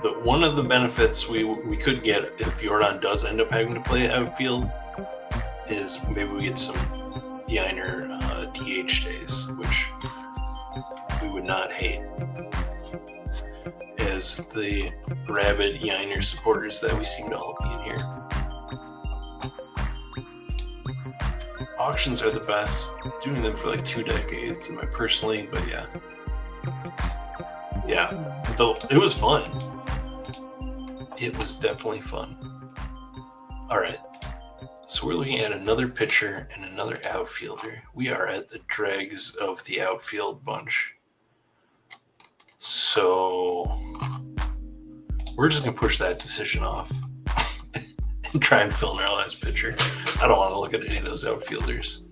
that one of the benefits we could get if Jordan does end up having to play outfield is maybe we get some Yainer DH days, which we would not hate. As as the rabid Yiner supporters that we seem to all be in here. Auctions are the best. Doing them for like 2 decades in my personal league, but yeah. It was fun. It was definitely fun. All right. So we're looking at another pitcher and another outfielder. We are at the dregs of the outfield bunch. So we're just going to push that decision off and try and fill in our last pitcher. I don't want to look at any of those outfielders.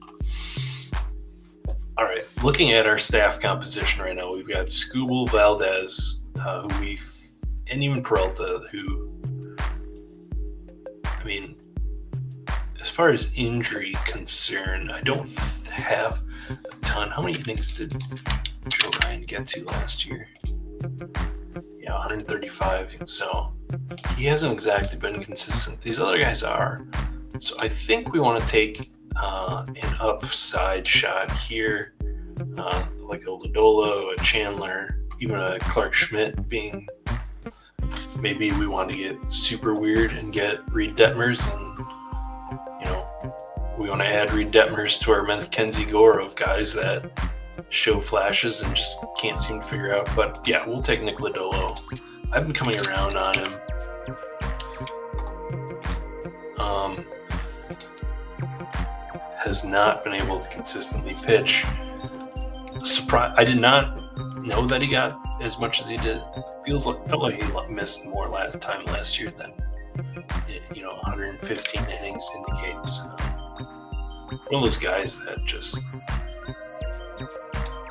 All right, looking at our staff composition right now, we've got Scooble, Valdez, and even Peralta, who, I mean, as far as injury concern, I don't have a ton. How many innings did Joe Ryan get to last year? Yeah, 135. So he hasn't exactly been consistent. These other guys are. So I think we want to take an upside shot here, like a Lodolo, a Chandler, even a Clark Schmidt being. Maybe we want to get super weird and get Reed Detmers, and we want to add Reed Detmers to our Mackenzie Gore of guys that show flashes and just can't seem to figure out. But yeah, we'll take Nick Lodolo. I've been coming around on him. Has not been able to consistently pitch. I did not know that he got as much as he did. Felt like he missed more last year than 115 innings indicates. One of those guys that just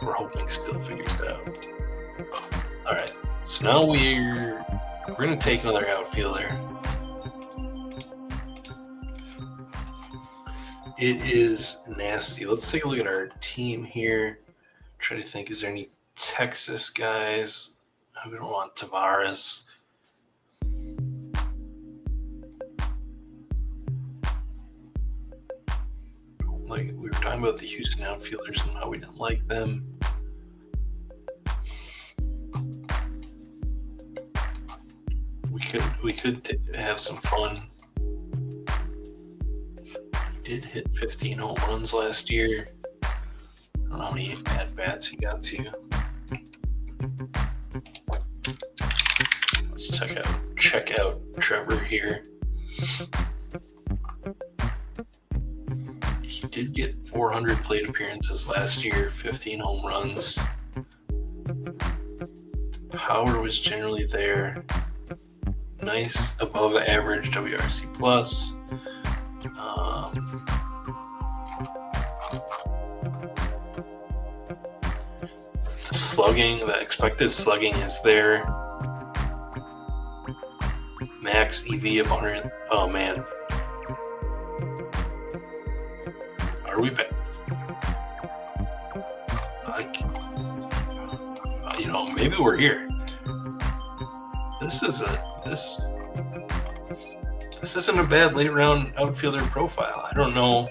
we're hoping still figures it out. All right, so now we're going to take another outfielder. It is nasty. Let's take a look at our team here. Try to think, is there any Texas guys? We don't want Tavares. Like we were talking about the Houston outfielders and how we didn't like them. We could have some fun. He did hit 15 home runs last year. I don't know how many at-bats he got to. Let's check out Trevor here. He did get 400 plate appearances last year, 15 home runs. Power was generally there. Nice above average WRC plus. The slugging, the expected slugging is there. Max EV of 100. Oh man. Are we back? Maybe we're here. This isn't a bad late round outfielder profile. I don't know.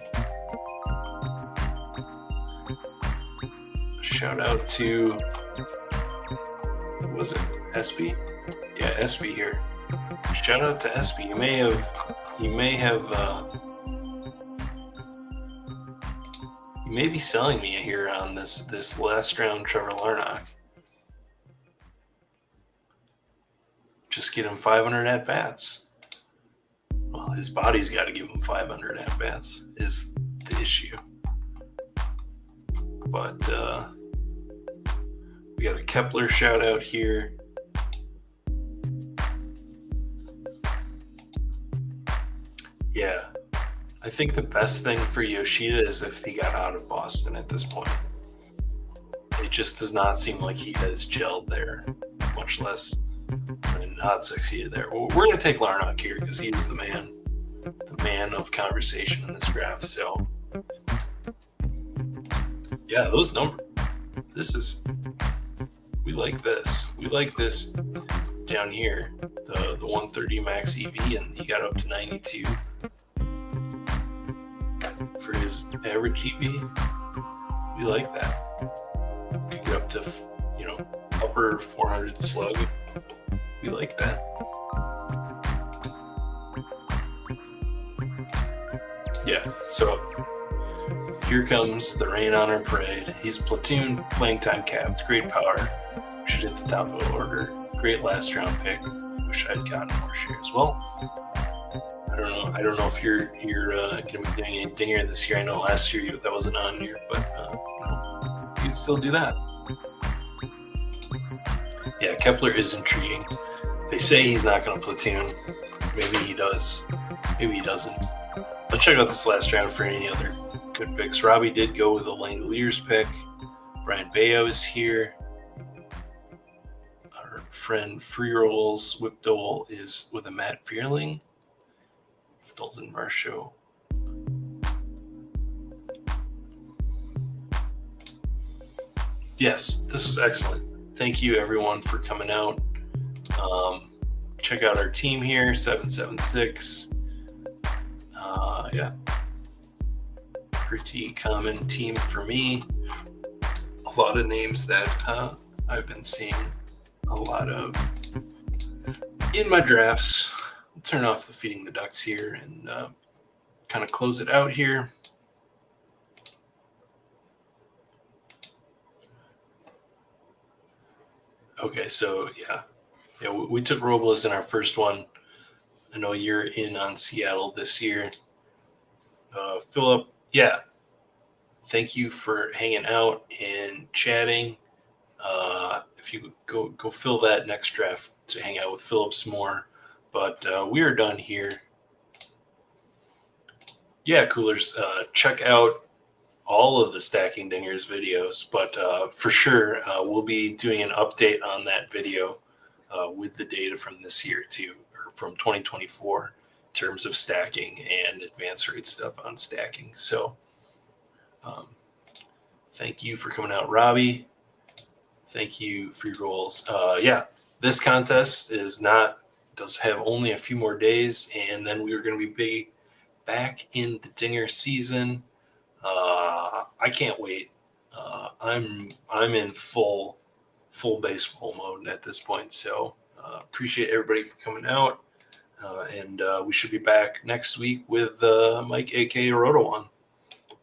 Shout out to, was it SB? Yeah, SB here. Shout out to SB. You may be selling me here on this last round Trevor Larnach. Just get him 500 at bats. Well, his body's got to give him 500 at bats is the issue. But we got a Kepler shout out here. Yeah, I think the best thing for Yoshida is if he got out of Boston at this point. It just does not seem like he has gelled there, much less not succeeded there. Well, we're going to take Larnach here because he's the man of conversation in this graph. So, yeah, those numbers. We like this. We like this down here, the 130 max EV, and he got up to 92 for his average EV. We like that. Could get up to, upper 400 slug. We like that. Yeah, so here comes the Rain Honor Parade. He's platoon, playing time capped, great power. Should hit the top of the order. Great last round pick. Wish I'd gotten more shares. Well, I don't know if you're going to be doing any dinger this year. I know last year that wasn't on here, but you can still do that. Yeah, Kepler is intriguing. They say he's not going to platoon. Maybe he does. Maybe he doesn't. Let's check out this last round for any other good picks. Robbie did go with a Langoliers pick. Brian Bayo is here. Our friend Free Rolls Whip Dole is with a Matt Fearling. Stolzen Marsho. Yes, this was excellent. Thank you, everyone, for coming out. Check out our team here, 776. Yeah, pretty common team for me. A lot of names that I've been seeing a lot of in my drafts. I'll turn off the Feeding the Ducks here and kind of close it out here. Okay, so yeah, we took Robles in our first one. I know you're in on Seattle this year. Philip, yeah, thank you for hanging out and chatting. If you go fill that next draft to hang out with Philip some more. But we are done here. Yeah, Coolers, check out all of the Stacking Dingers videos, but for sure we'll be doing an update on that video with the data from this year too, or from 2024 in terms of stacking and advanced rate stuff on stacking. So thank you for coming out, Robbie. Thank you for your goals. Yeah, this contest does have only a few more days, and then we are going to be back in the Dinger season. I can't wait. I'm in full baseball mode at this point. So appreciate everybody for coming out, and we should be back next week with Mike, aka Rotowan.